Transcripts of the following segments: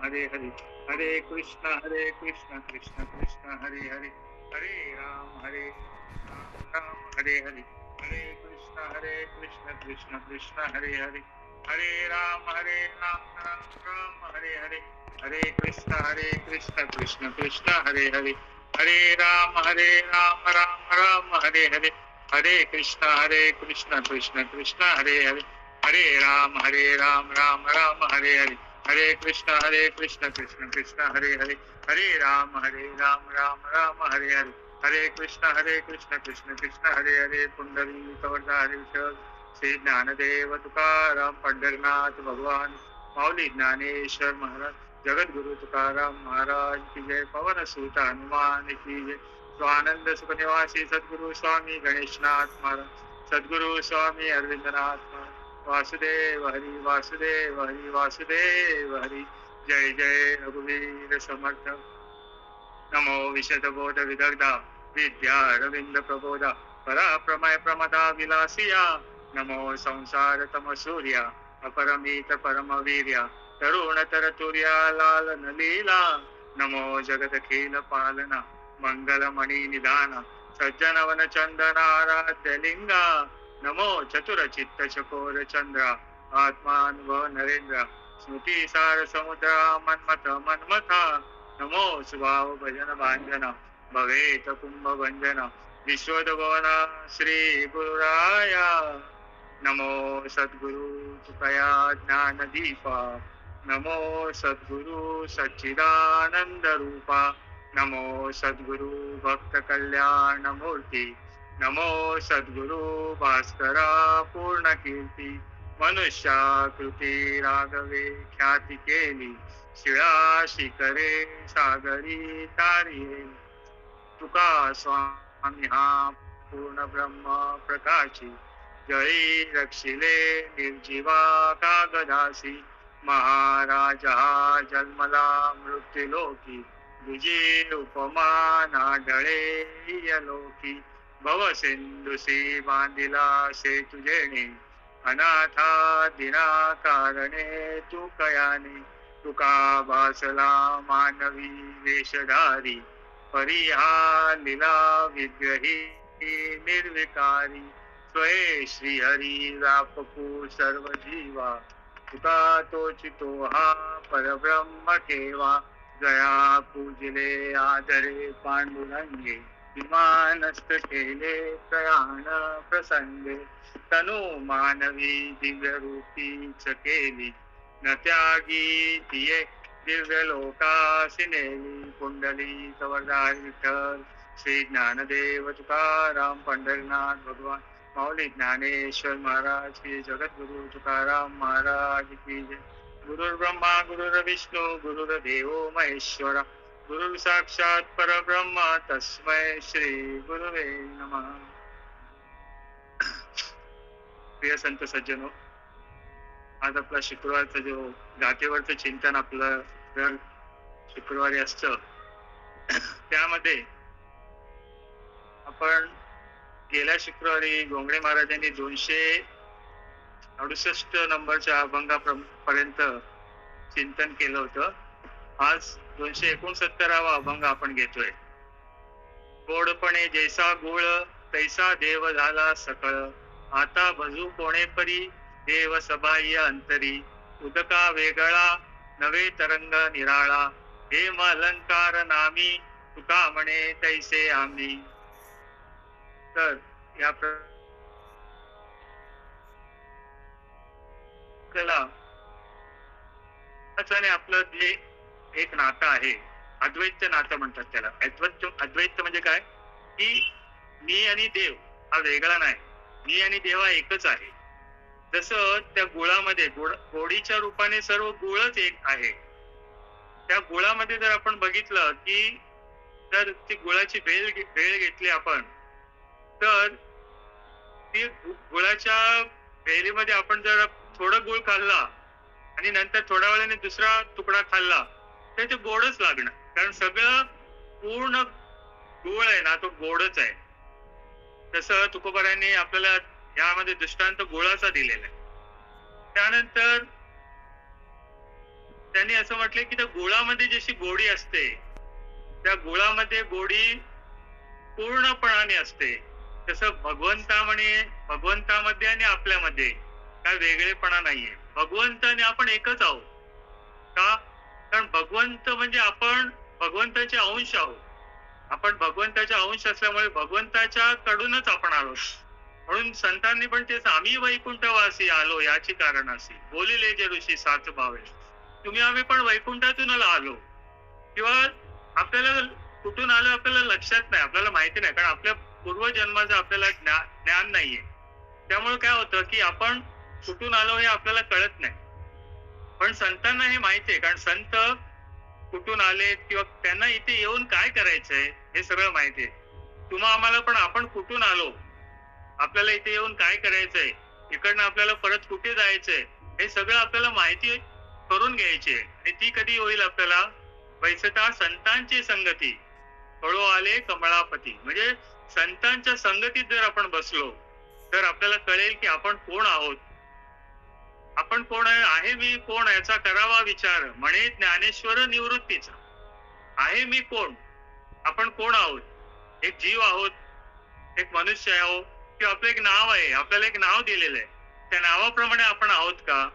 हरे हरे, हरे कृष्ण कृष्ण कृष्ण हरे हरे, हरे राम राम हरे हरे, हरे कृष्ण कृष्ण हरे हरे, हरे राम राम हरे हरे, हरे कृष्ण कृष्ण कृष्ण हरे हरे, हरे राम राम हरे हरे, हरे कृष्ण कृष्ण कृष्ण हरे हरे, हरे राम राम हरे हरे, हरे कृष्ण कृष्ण कृष्ण हरे हरे, हरे राम राम हरे हरे, हरे कृष्ण कृष्ण कृष्ण हरे हरे, पुंडलिक वरदारी विठ्ठल श्री ज्ञानदेव तुकाराम पंढरनाथ भगवान माऊली ज्ञानेश्वर महाराज, जगद्गुरु तुकाराम महाराज की जय, पवन सुत हनुमान की जय, स्वानंद सुख निवासी सद्गुरु स्वामी गणेशनाथ महाराज, सद्गुरु स्वामी अरविंदनाथ महाराज, वासुदेव हरि वासुदेव हरि, जय जय रघुवीर समर्थ, नमो विशदबोध विदग्धा विद्या रविंद्र प्रबोधा, पराप्रमय प्रमदा विलासिया, नमो संसार तम सूर्या अपरमित परम वीर्या, तरुण तर तुर्या लालन लीला, नमो जगत खील पालना मंगलमणि निधाना, सज्जन वन चंदनाराध्य लिंगा, नमो चतुर चित्त चकोर चंद्रा, आत्मानुभव नरेंद्र, स्मृती सार समुद्रा मन्मथा, नमो स्वभाव भजन भांजन भवेत कुंभ भंजन, विश्वोद्भवन श्री गुरुराया, नमो सद्गुरु तुकया ज्ञान दीपा, नमो सद्गुरु सच्चिदानंद रूपा, नमो सद्गुरु भक्त कल्याण मूर्ती, नमो सद्गुरु भास्करा पूर्ण कीर्ती, मनुष्याकृती राघवे ख्याती केली, शिळा शिखरे सागरी तारिये, तुका स्वामी हा पूर्ण ब्रह्म प्रकाशी, जळी रक्षिले निर्जीवा कागदासी, महाराज हा जन्मला मृत्युलोकी, तुझी उपमा नाढळे लोकी, भव सिंधुसी बांधिला से तुझेने, अनाथा दिना कारणे तू कयाने, तुका भासला मानवी वेशधारी, परिहा लीला विग्रही निर्विकारी, स्वये श्री हरी व्यापकू सर्व जीवा, तुका तोचितो हा परब्रह्म ठेवा, जया पूजले आदरे पांडुरंगे, विमानस्थ केले प्रयाण प्रसंगे, तनु मानवी दिव्य रूपीच केली, न त्यागी दिये दिव्य लोकासी नेली, पुंडली कवरदारी विठ्ठल श्री ज्ञानदेव तुकाराम पंढरनाथ भगवान माऊली ज्ञानेश्वर महाराज की, जगद्गुरु तुकाराम महाराज की जय, गुरुर् ब्रह्मा गुरुर्विष्णू गुरुर्देव महेश्वरा, गुरु साक्षात परब्रह्म तस्मै श्री गुरुवे नमः. प्रिय संत सज्जनो, आज आपला शुक्रवारचा जो गाठेवरचं चिंतन आपलं दर शुक्रवारी असतं, त्यामध्ये आपण गेल्या शुक्रवारी गोंगडे महाराजांनी 268 नंबरच्या अभंगापर्यंत चिंतन केलं होतं. आज 269वा अभंग आपण घेतोय. गोडपणे जैसा गुळ तैसा देव झाला सकळ, आता भजू कोणे परी देव सबाह्य अंतरी, उदका वेगळा नवे तरंग निराळा, हेम अलंकार नामी तुका म्हणे तैसे आम्ही. तर या आपलं जे एक नातं आहे, अद्वैत नातं म्हणतात त्याला. अद्वैत म्हणजे काय, की मी आणि देव हा वेगळा नाही, मी आणि देव हा एकच आहे. जसं त्या गुळामध्ये गोडीच्या रूपाने सर्व गुळच एक आहे. त्या गुळामध्ये जर आपण बघितलं की जर ती गुळाची भेळ घेतली आपण, तर ती गुळाच्या भेळीमध्ये आपण जर थोडं गुळ खाल्ला आणि नंतर थोड्या वेळाने दुसरा तुकडा खाल्ला तर ते गोडच लागणार, कारण सगळं पूर्ण गुळ आहे ना, तो गोडच आहे. तसं तुकोबारांनी आपल्याला यामध्ये दृष्टांत गुळाचा दिलेला आहे. त्यानंतर त्यांनी असं म्हटलं की त्या गुळामध्ये जशी गोडी असते, त्या गुळामध्ये गोडी पूर्णपणाने असते, तसं भगवंतामध्ये आणि आपल्यामध्ये काय वेगळेपणा नाहीये. भगवंत आणि आपण एकच आहोत. का? कारण भगवंत म्हणजे आपण भगवंताचे अंश आहोत. आपण भगवंताचे अंश असल्यामुळे भगवंताच्या कडूनच आपण आलो. म्हणून संतांनी पण तेच, आम्ही वैकुंठवासी आलो याची कारण अशी, बोलिले जे ऋषी साच भावे. तुम्ही आम्ही पण वैकुंठातूनच आलो. किंवा आपल्याला कुठून आलो आपल्याला लक्षात नाही, आपल्याला माहिती नाही, कारण आपल्या पूर्वजन्माचं आपल्याला ज्ञान नाहीये. त्यामुळे काय होतं की आपण कुठून आलो हे आपल्याला कळत नाही. पण संतांना हे माहितीये, कारण संत कुठून आलेत किंवा त्यांना इथे येऊन काय करायचंय हे सगळं माहितीये. तुम्हा आम्हाला पण आपण कुठून आलो, आपल्याला इथे येऊन काय करायचंय, इकडनं आपल्याला परत कुठे जायचंय, हे सगळं आपल्याला माहिती करून घ्यायची आहे. आणि ती कधी होईल आपल्याला? वैसता संतांची संगती कळो आले कमळापती. म्हणजे संतांच्या संगतीत जर आपण बसलो तर आपल्याला कळेल की आपण कोण आहोत. आपण कोण आहे मी कोण याचा करावा विचार, म्हणे ज्ञानेश्वर निवृत्तीचा. आहे मी कोण, आपण कोण आहोत. एक जीव आहोत, एक मनुष्य आहोत, किंवा आपलं एक नाव आहे, आपल्याला एक नाव दिलेलं आहे, त्या नावाप्रमाणे आपण आहोत का?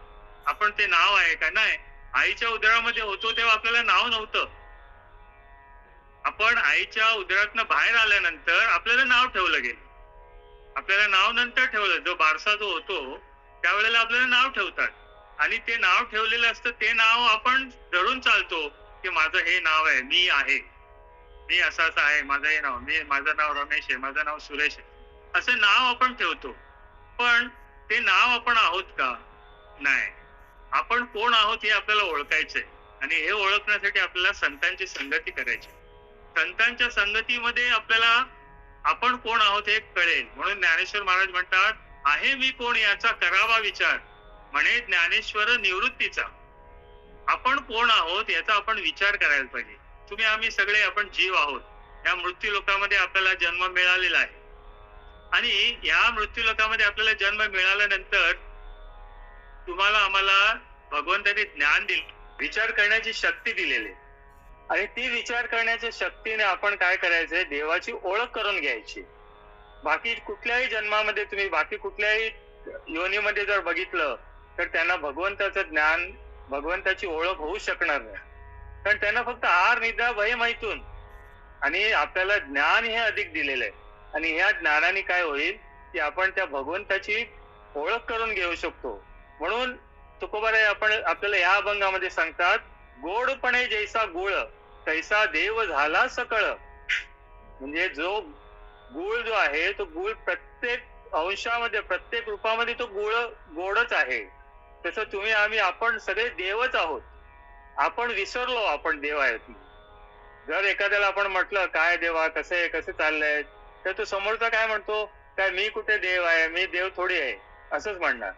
आपण ते नाव आहे का? नाही. आईच्या उदरामध्ये होतो तेव्हा आपल्याला नाव नव्हतं. आपण आईच्या उदरातनं बाहेर आल्यानंतर आपल्याला नाव ठेवलं गेलं. आपल्याला नाव नंतर ठेवलं. जो बारसा जो होतो त्यावेळेला आपल्याला नाव ठेवतात, आणि ते नाव ठेवलेलं असतं, ते नाव आपण धरून चालतो की माझं हे नाव आहे, मी आहे, मी असाच आहे, माझं हे नाव, माझं नाव रमेश आहे, माझं नाव सुरेश आहे, असं नाव आपण ठेवतो. पण ते नाव आपण आहोत का? नाही. आपण कोण आहोत हे आपल्याला ओळखायचंय, आणि हे ओळखण्यासाठी आपल्याला संतांची संगती करायची. संतांच्या संगतीमध्ये आपल्याला आपण कोण आहोत हे कळेल. म्हणून ज्ञानेश्वर महाराज म्हणतात, आहे मी कोण याचा करावा विचार, म्हणे ज्ञानेश्वर निवृत्तीचा. आपण कोण आहोत याचा आपण विचार करायला पाहिजे. तुम्ही आम्ही सगळे आपण जीव आहोत. या मृत्यू लोकामध्ये आपल्याला जन्म मिळालेला आहे, आणि या मृत्यू लोकामध्ये आपल्याला जन्म मिळाल्यानंतर तुम्हाला आम्हाला भगवंताने ज्ञान दिले, विचार करण्याची शक्ती दिलेली, आणि ती विचार करण्याच्या शक्तीने आपण काय करायचंय, देवाची ओळख करून घ्यायची. बाकी कुठल्याही जन्मामध्ये तुम्ही बाकी कुठल्याही योनीमध्ये जर बघितलं तर त्यांना भगवंताचं ज्ञान, भगवंताची ओळख होऊ शकणार नाही. कारण त्यांना फक्त आहार निद्रा भय माहितून, आणि आपल्याला ज्ञान हे अधिक दिलेलं आहे. आणि ह्या ज्ञानाने काय होईल की आपण त्या भगवंताची ओळख करून घेऊ शकतो. म्हणून तुकोबाराय आपण आपल्याला या अभंगामध्ये सांगतात, गोडपणे जैसा गुळ तैसा देव झाला सकळ. म्हणजे जो गुळ जो आहे तो गुळ प्रत्येक अंशामध्ये, प्रत्येक रूपामध्ये तो गुळ गोडच आहे. तसं तुम्ही आम्ही आपण सगळे देवच आहोत. आपण विसरलो आपण देव आहे. जर एखाद्याला आपण म्हटलं काय देवा कसं आहे, कसं चाललंय, तर तो समोरचा काय म्हणतो, काय मी कुठे देव आहे, मी देव थोडी आहे, असंच म्हणणार.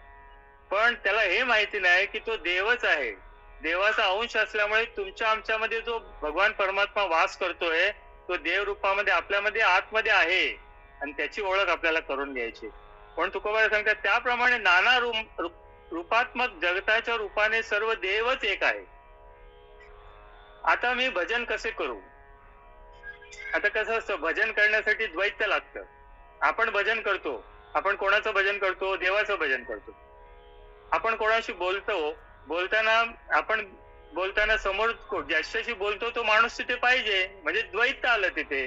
पण त्याला हे माहिती नाही की तो देवच आहे. देवाचा अंश असल्यामुळे तुमच्या आमच्यामध्ये जो भगवान परमात्मा वास करतोय तो देव रूपामध्ये आपल्यामध्ये आतमध्ये आहे, आणि त्याची ओळख आपल्याला करून घ्यायची. पण तुकोबा सांगतात त्याप्रमाणे नाना रूपात्मक जगताच्या रूपाने सर्व देवच एक आहे. आता मी भजन कसे करू? आता कसं असतं, भजन करण्यासाठी द्वैत लागतं. आपण भजन करतो, आपण कोणाचं भजन करतो? देवाचं भजन करतो. आपण कोणाशी बोलतो, बोलताना समोर ज्याच्याशी बोलतो तो माणूस तिथे पाहिजे, म्हणजे द्वैत आलं तिथे.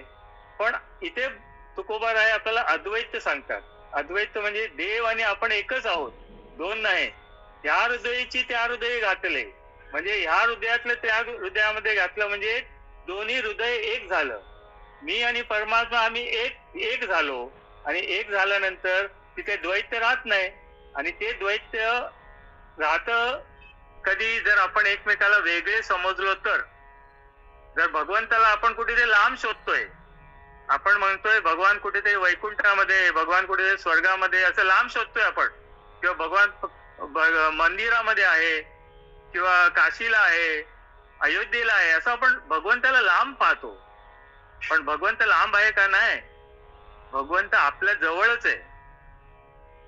पण इथे तुकोबाराय आपल्याला अद्वैत सांगतात. अद्वैत म्हणजे देव आणि आपण एकच आहोत, दोन नाही. ह्या हृदयीची त्या हृदयी घातले, म्हणजे ह्या हृदयातलं त्या हृदयामध्ये घातलं, म्हणजे दोन्ही हृदय एक झालं. मी आणि परमात्मा आम्ही एक झालो, आणि एक झाल्यानंतर तिथे द्वैत राहत नाही. आणि ते द्वैत राहत कधी जर आपण एकमेकाला वेगळे समजलो तर. जर भगवंताला आपण कुठेतरी लांब शोधतोय, आपण म्हणतोय भगवान कुठेतरी वैकुंठामध्ये, भगवान कुठेतरी स्वर्गामध्ये, असं लांब शोधतोय आपण, किंवा भगवान मंदिरामध्ये आहे, किंवा काशीला आहे, अयोध्येला आहे, असं आपण भगवंताला लांब पाहतो. पण भगवंत लांब आहे का? नाही. भगवंत आपल्या जवळच आहे.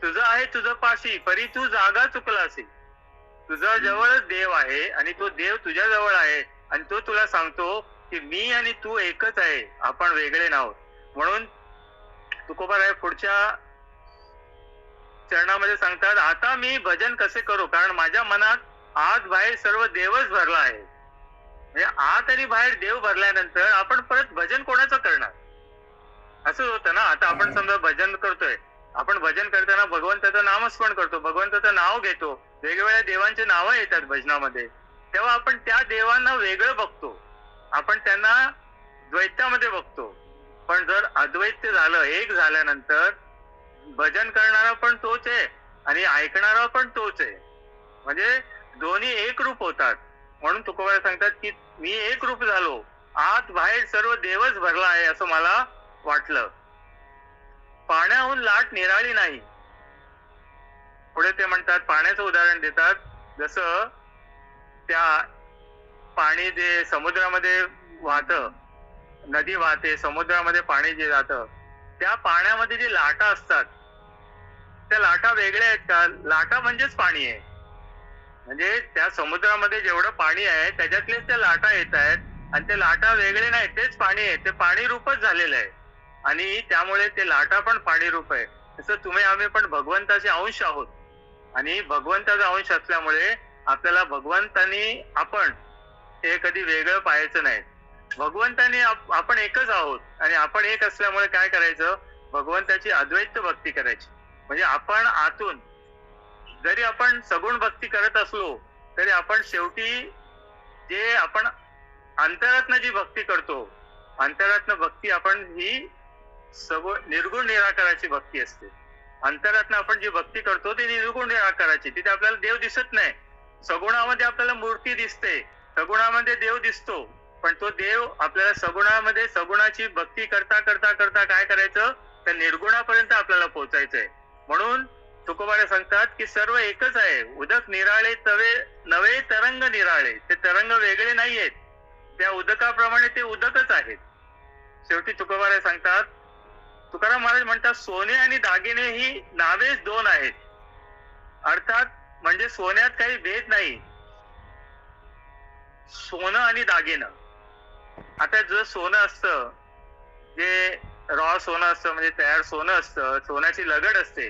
तुझं आहे तुझं पाशी, परी तू जागा चुकलासी. तुझा जवळच देव आहे आणि तो देव तुझ्या जवळ आहे आणि तो तुला सांगतो की मी आणि तू एकच आहे, आपण वेगळे नाहोत. म्हणून तुकोबाराय पुढच्या चरणामध्ये सांगतात, आता मी भजन कसे करू, कारण माझ्या मनात आत बाहेर सर्व देवच भरला आहे. म्हणजे आत आणि बाहेर देव भरल्यानंतर आपण परत भजन कोणाचं करणार? असं होतं ना. आता आपण समजा भजन करतोय, आपण भजन करताना भगवंताचं नामस्मरण करतो, भगवंताचं नाव घेतो, वेगवेगळ्या देवांचे नावं येतात भजनामध्ये, तेव्हा आपण त्या देवांना वेगळं बघतो, आपण त्यांना द्वैतामध्ये बघतो. पण जर अद्वैत झालं, एक झाल्यानंतर भजन करणारा पण तोच आहे आणि ऐकणारा पण तोच आहे. म्हणजे दोन्ही एक रूप होतात. म्हणून तुकोबा सांगतात की मी एक रूप झालो, आत बाहेर सर्व देवच भरला आहे असं मला वाटलं. पाण्याहून लाट निराळी नाही. पुढे ते म्हणतात, पाण्याचं उदाहरण देतात, जसं त्या पाणी जे समुद्रामध्ये वाहतं, नदी वाहते, समुद्रामध्ये पाणी जे जातं, त्या पाण्यामध्ये जी लाटा असतात त्या लाटा वेगळ्या आहेत का? लाटा म्हणजेच पाणी आहे. म्हणजे त्या समुद्रामध्ये जेवढं पाणी आहे त्याच्यातलेच त्या लाटा येत आहेत आणि ते लाटा वेगळे नाही, तेच पाणी आहे, ते पाणी रूपच झालेलं आहे आणि त्यामुळे ते लाटा पण पाणी रूप आहे. तसं तुम्ही आम्ही पण भगवंताचे अंश आहोत आणि भगवंताचा अंश असल्यामुळे आपल्याला भगवंतानी आपण हे कधी वेगळं पाहायचं नाही. भगवंतानी आपण एकच आहोत आणि आपण एक असल्यामुळे काय करायचं, भगवंताची अद्वैत भक्ती करायची. म्हणजे आपण आतून जरी आपण सगुण भक्ती करत असलो तरी आपण शेवटी जे आपण अंतरातनं जी भक्ती करतो, अंतरातनं भक्ती आपण ही सगुण निर्गुण निराकाराची भक्ती असते. अंतरातनं आपण जी भक्ती करतो ती निर्गुण निराकाराची, तिथे आपल्याला देव दिसत नाही. सगुणामध्ये आपल्याला मूर्ती दिसते, सगुणामध्ये देव दिसतो, पण तो देव आपल्याला सगुणामध्ये सगुणाची भक्ती करता करता करता काय करायचं, त्या निर्गुणापर्यंत आपल्याला पोहोचायचंय. म्हणून तुकोबारे सांगतात की सर्व एकच आहे. उदक निराळे तवे नवे तरंग निराळे. ते तरंग वेगळे नाहीयेत, त्या उदकाप्रमाणे ते उदकच आहेत. शेवटी तुकोबारे सांगतात, तुकाराम महाराज म्हणतात, सोने आणि दागिने ही नावेच दोन आहेत. अर्थात म्हणजे सोन्यात काही भेद नाही. सोनं आणि दागिनं, आता जर सोनं असतं, जे रॉ सोनं असतं म्हणजे तयार सोनं असतं, सोन्याची लगड असते,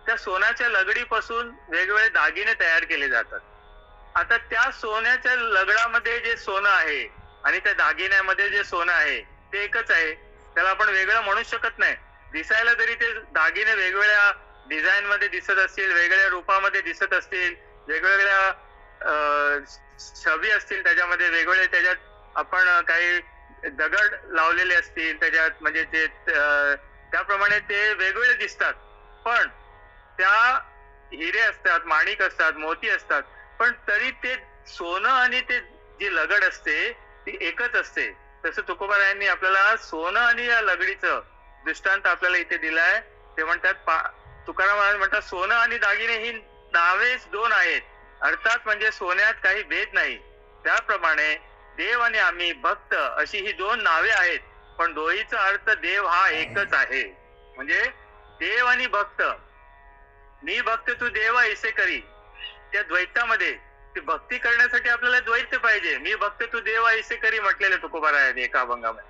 त्या सोन्याच्या लगडीपासून वेगवेगळे दागिने तयार केले जातात. आता त्या सोन्याच्या लगडामध्ये जे सोनं आहे आणि त्या दागिन्यामध्ये जे सोनं आहे ते एकच आहे, त्याला आपण वेगळं म्हणू शकत नाही. दिसायला जरी ते दागिने वेगवेगळ्या डिझाईन मध्ये दिसत असतील, वेगवेगळ्या रूपामध्ये दिसत असतील, वेगवेगळ्या छबी असतील, त्याच्यामध्ये वेगवेगळे, त्याच्यात आपण काही दगड लावलेले असतील त्याच्यात, म्हणजे ते त्याप्रमाणे ते वेगवेगळे दिसतात. पण त्या हिरे असतात, माणिक असतात, मोती असतात, पण तरी ते सोनं आणि ते जी लगड असते ती एकच असते. तसं तुकोबारायांनी आपल्याला सोनं आणि या लगडीचं दृष्टांत आपल्याला इथे दिलाय. ते म्हणतात, तुकाराम महाराज म्हणतात, सोनं आणि दागिने ही नावेच दोन आहेत. अर्थात म्हणजे सोन्यात काही भेद नाही. त्याप्रमाणे देव आणि आम्ही भक्त अशी ही दोन नावे आहेत, पण दोहीचा अर्थ देव हा एकच आहे. म्हणजे देव आणि भक्त, मी भक्त तू देव ऐसे करी, त्या द्वैतामध्ये ती भक्ती करण्यासाठी आपल्याला द्वैत पाहिजे. मी भक्त तू देव ऐसे करी म्हटलेले तुकोबारायांनी एका अभंगामध्ये.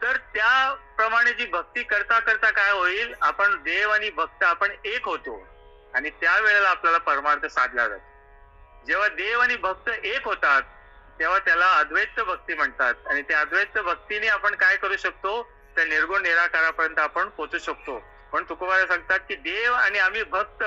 तर त्याप्रमाणे जी भक्ती करता करता काय होईल, आपण देव आणि भक्त आपण एक होतो आणि त्यावेळेला आपल्याला परमार्थ साधला जातो. जेव्हा देव आणि भक्त एक होतात तेव्हा त्याला अद्वैत भक्ती म्हणतात आणि त्या अद्वैत भक्तीने आपण काय करू शकतो, त्या निर्गुण निराकारापर्यंत आपण पोहोचू शकतो. पण तुकोबारा सांगतात की देव आणि आम्ही भक्त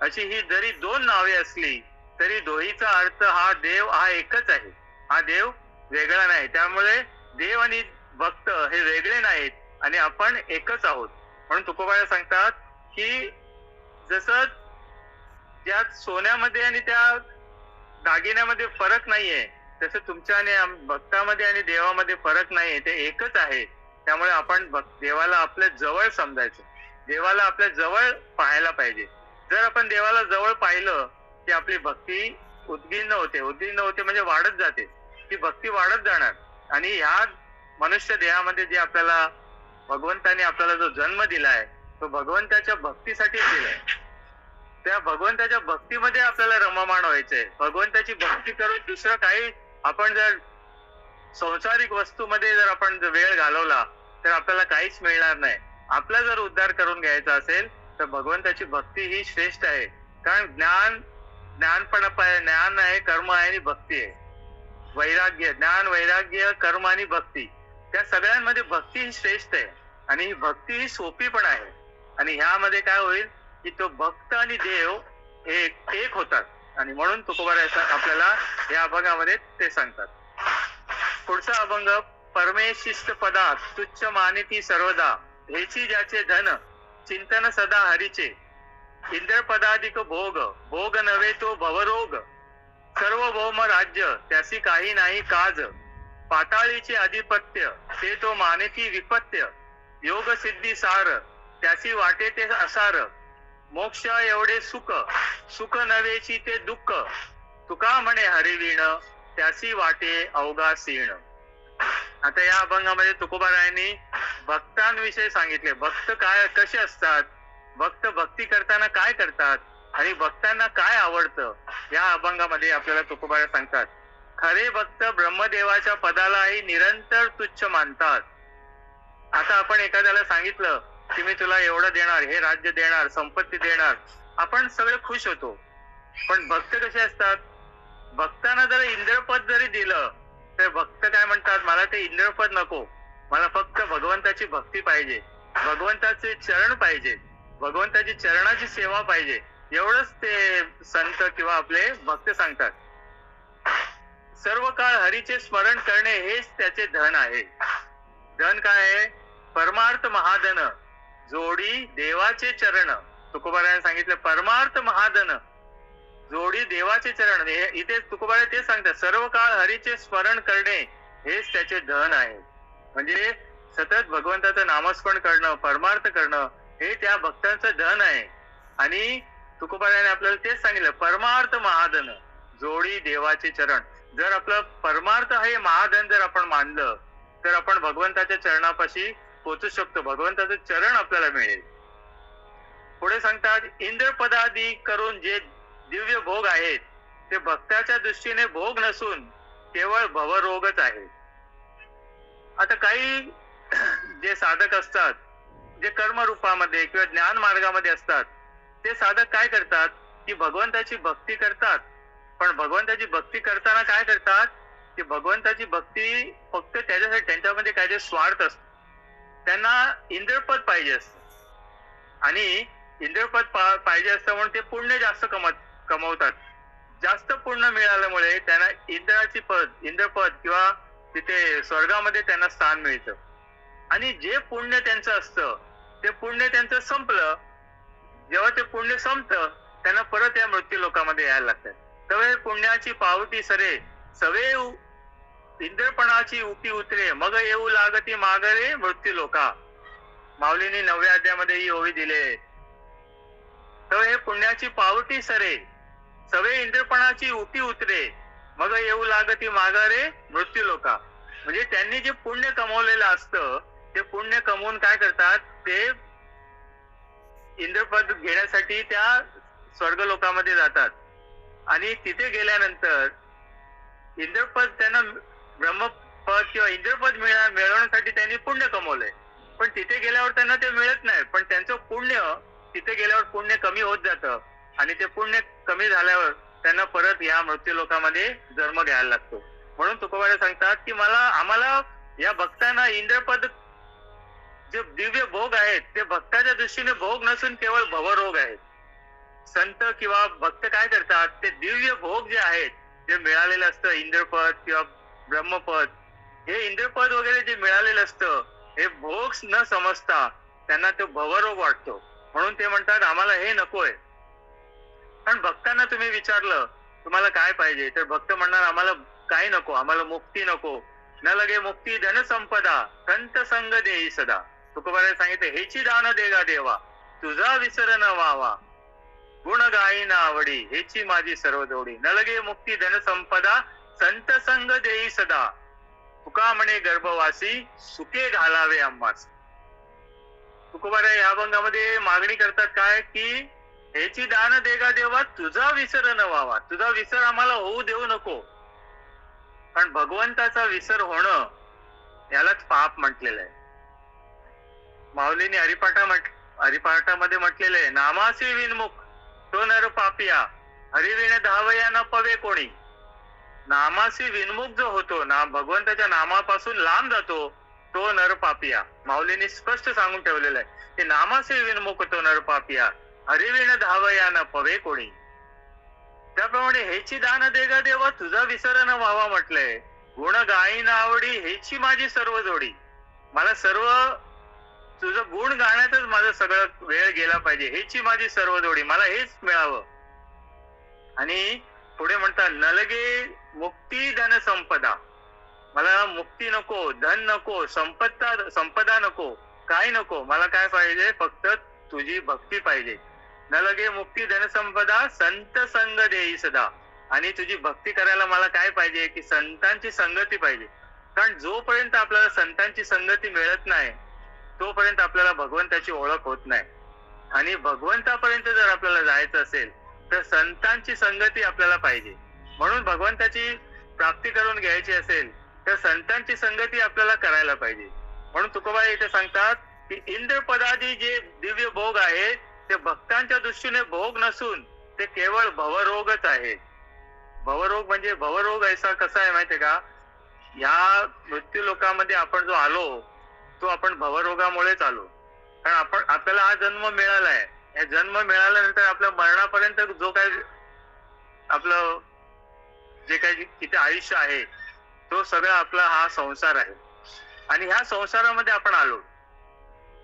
अशी ही जरी दोन नावे असली तरी दोहीचा अर्थ हा देव हा एकच आहे, हा देव वेगळा नाही. त्यामुळे देव आणि भक्त हे वेगळे नाहीत आणि आपण एकच आहोत. म्हणून तुकोबारा सांगतात की जसं ज्यात सोन्यामध्ये आणि त्या दागिन्यामध्ये फरक नाहीये, तसं तुमच्या आणि भक्तामध्ये आणि देवामध्ये फरक नाहीये, ते एकच आहे. त्यामुळे आपण देवाला आपल्या जवळ समजायचं, देवाला आपल्या जवळ पाहायला पाहिजे. जर आपण देवाला जवळ पाहिलं की आपली भक्ती उद्गिन्न होते, उद्गिन्न होते म्हणजे वाढत जाते, ती भक्ती वाढत जाणार. आणि ह्या मनुष्य देहामध्ये जे आपल्याला भगवंताने आपल्याला जो जन्म दिलाय तो भगवंताच्या भक्तीसाठीच दिलाय. त्या भगवंताच्या भक्तीमध्ये आपल्याला रममाण व्हायचंय. भगवंताची भक्ती करून दुसरं काही आपण जर संसारिक वस्तूमध्ये जर आपण वेळ घालवला तर आपल्याला काहीच मिळणार नाही. आपला जर उद्धार करून घ्यायचा असेल तर भगवंताची भक्ती ही श्रेष्ठ आहे. कारण ज्ञान आहे, कर्म आहे आणि भक्ती आहे. वैराग्य, ज्ञान, वैराग्य, कर्म आणि भक्ती, त्या सगळ्यांमध्ये भक्ती ही श्रेष्ठ आहे. आणि ही भक्ती ही सोपी पण आहे. आणि ह्यामध्ये काय होईल की तो भक्त आणि देव हे एक होतात. आणि म्हणून तुकोबाराय आपल्याला या अभंगामध्ये ते सांगतात. पुढचा अभंग, परमेशिष्ट पदा तुच्छ मानिती सर्वदा, हेची ज्याचे धन चिंतन सदा हरीचे, इंद्रपदाधिक भोग भोग नव्हे तो भवरोग, सर्वभौम राज्य त्यासी काही नाही काज, पाताळीचे अधिपत्य ते तो मानिती विपत्य, योग सिद्धी सार त्यासी वाटे ते असार, मोक्ष एवढे सुख सुख नव्हेची ते दुःख, तुका म्हणे हरिवीण त्यासी वाटे अवघा सीण. आता या अभंगामध्ये तुकोबारायांनी भक्तांविषयी सांगितले. भक्त काय कसे असतात, भक्त भक्ती करताना काय करतात आणि भक्तांना काय आवडतं, या अभंगामध्ये आपल्याला तुकोबारा सांगतात. खरे भक्त ब्रह्मदेवाच्या पदालाही निरंतर तुच्छ मानतात. आता आपण एखाद्याला सांगितलं की मी तुला एवढं देणार, हे राज्य देणार, संपत्ती देणार, आपण सगळे खुश होतो. पण भक्त कसे असतात, भक्तांना जर इंद्रपद जरी दिलं तर भक्त काय म्हणतात, मला ते इंद्रपद नको, मला फक्त भगवंताची भक्ती पाहिजे, भगवंताचे चरण पाहिजे, भगवंताची चरणाची सेवा पाहिजे, एवढंच ते संत किंवा आपले भक्त सांगतात. सर्व काळ हरीचे स्मरण करणे हेच त्याचे धन आहे. धन काय आहे, परमार्थ महाधन जोडी देवाचे चरण. तुकोबाराने सांगितलं परमार्थ महाधन जोडी देवाचे चरण. इथे तुकोबारा ते सांगतात, सर्व काळ हरीचे स्मरण करणे हेच त्याचे धन आहे. म्हणजे सतत भगवंताचं नामस्मरण करणं, परमार्थ करणं हे त्या भक्तांचं धन आहे. आणि तुकोबाराने आपल्याला तेच सांगितलं, परमार्थ महाधन जोडी देवाचे चरण. जर आपलं परमार्थ हे महाधन जर आपण मानलं तर आपण भगवंताच्या चरणापाशी पोहोचू शकतो, भगवंताचं चरण आपल्याला मिळेल. पुढे सांगतात, इंद्रपदादी करून जे दिव्य भोग आहेत ते भक्ताच्या दृष्टीने भोग नसून केवळ भवरोगच आहे. आता काही जे साधक असतात, जे कर्म रूपामध्ये किंवा ज्ञान मार्गामध्ये असतात, ते साधक काय करतात की भगवंताची भक्ती करतात. पण भगवंताची भक्ती करताना काय करतात की भगवंताची भक्ती फक्त त्याच्यासाठी, त्यांच्यामध्ये काय जे स्वार्थ असतो, त्यांना इंद्रपद पाहिजे असतं आणि इंद्रपद पाहिजे असतं म्हणून ते पुण्य जास्त कमवतात. जास्त पुण्य मिळाल्यामुळे त्यांना इंद्रपद किंवा तिथे स्वर्गामध्ये त्यांना स्थान मिळतं. आणि जे पुण्य त्यांचं असतं ते पुण्य त्यांचं संपलं, जेव्हा ते पुण्य संपतं त्यांना परत या मृत्यू लोकामध्ये यायला लागतात. तेव्हा पुण्याची पावती सरे सवे इंद्रपणाची उटी उतरे, मग येऊ लागती मागरे मृत्यू लोका. माऊलींनी 9व्या अध्यायामध्ये ही ओवी दिले. तर हे पुण्याची पावटी सरे सवे इंद्रपणाची उटी उतरे, मग येऊ लागती मागरे मृत्यू लोका. म्हणजे त्यांनी जे पुण्य कमवलेलं असतं ते पुण्य कमवून काय करतात, ते इंद्रपद घेण्यासाठी त्या स्वर्ग लोकामध्ये जातात. आणि तिथे गेल्यानंतर इंद्रपद त्यांना ब्रह्मपद किंवा इंद्रपद मिळवण्यासाठी त्यांनी पुण्य कमवलंय. पण तिथे गेल्यावर त्यांना ते मिळत नाही. पण त्यांचं पुण्य तिथे गेल्यावर पुण्य कमी होत जातं आणि ते पुण्य कमी झाल्यावर त्यांना परत या मृत्यू लोकामध्ये जन्म घ्यायला लागतो. म्हणून तुकोबारा सांगतात की आम्हाला या भक्तांना इंद्रपद जे दिव्य भोग आहेत ते भक्ताच्या दृष्टीने भोग नसून केवळ भवरोग आहेत. संत किंवा भक्त काय करतात, ते दिव्य भोग जे आहेत जे मिळालेलं असतं, इंद्रपद किंवा ब्रह्मपद, हे इंद्रपद वगैरे जे मिळालेलं असतं हे भोग न समजता त्यांना तो भवरोग वाटतो. म्हणून ते म्हणतात आम्हाला हे नकोय. पण भक्तांना तुम्ही विचारलं तुम्हाला काय पाहिजे, तर भक्त म्हणणार आम्हाला काही नको, आम्हाला मुक्ती नको. न लगे मुक्ती धन संपदा संत संग देई सदा. तुकोबाराने सांगितले, हेची दान देगा देवा तुझा विसर न व्हावा, गुण गाई ना आवडी हेची माझी सर्व जोडी. न लगे मुक्ती धन संपदा संत संग देई सदा, तुका म्हणे गर्भवासी सुखे घालावे आम्हास. तुकोबारा या अभंगामध्ये मागणी करतात काय की ह्याची दान देगा देवा तुझा विसर न व्हावा. तुझा विसर आम्हाला होऊ देऊ नको. कारण भगवंताचा विसर होणं यालाच पाप म्हटलेलं आहे. माऊलीने हरिपाठामध्ये म्हटलेलं आहे, नामासी विनमुख तो नर पापिया, हरिविण धावया न पवे कोणी. नामासी विनमुख जो होतो ना, भगवंताच्या नामापासून लांब जातो, तो नर पापिया. माऊलीने स्पष्ट सांगून ठेवलेलं आहे की नामासी विनमुख तो नर पापिया, हरिविण धावया न पवे कोणी. त्याप्रमाणे हेची दान देगा देवा तुझा विसर न व्हावा म्हटलंय. गुण गायी ना आवडी हेची माझी सर्व जोडी. मला सर्व तुझं गुण गाण्यातच माझं सगळं वेळ गेला पाहिजे, हेची माझी सर्व जोडी, मला हेच मिळावं. आणि पुढे म्हणतात नलगे मुक्ती धन संपदा. मला मुक्ती नको, धन नको, संपदा नको, काय नको. मला काय पाहिजे? फक्त तुझी भक्ती पाहिजे. नलगे मुक्ती धन संपदा संत संग देई सदा. आणि तुझी भक्ती करायला मला काय पाहिजे? की संतांची संगती पाहिजे. कारण जोपर्यंत आपल्याला संतांची संगती मिळत नाही तोपर्यंत आपल्याला भगवंताची ओळख होत नाही. आणि भगवंतापर्यंत जर आपल्याला जायचं असेल तर संतांची संगती आपल्याला पाहिजे. म्हणून भगवंताची प्राप्ती करून घ्यायची असेल तर संतांची संगती आपल्याला करायला पाहिजे. म्हणून तुकोबा इथे सांगतात की इंद्रपदादी जे दिव्य भोग आहे ते भक्तांच्या दृष्टीने भोग नसून ते केवळ भवरोगच आहे. भवरोग म्हणजे भवरोग ऐसा कसा आहे माहितीये का? या मृत्यू लोकांमध्ये आपण जो आलो तो आपण भवरोगामुळेच आलो. कारण आपल्याला हा जन्म मिळालाय. या जन्म मिळाल्यानंतर आपल्या मरणापर्यंत जो काही आपलं जे काही किती आयुष्य आहे तो सगळा आपला हा संसार आहे. आणि ह्या संसारामध्ये आपण आलो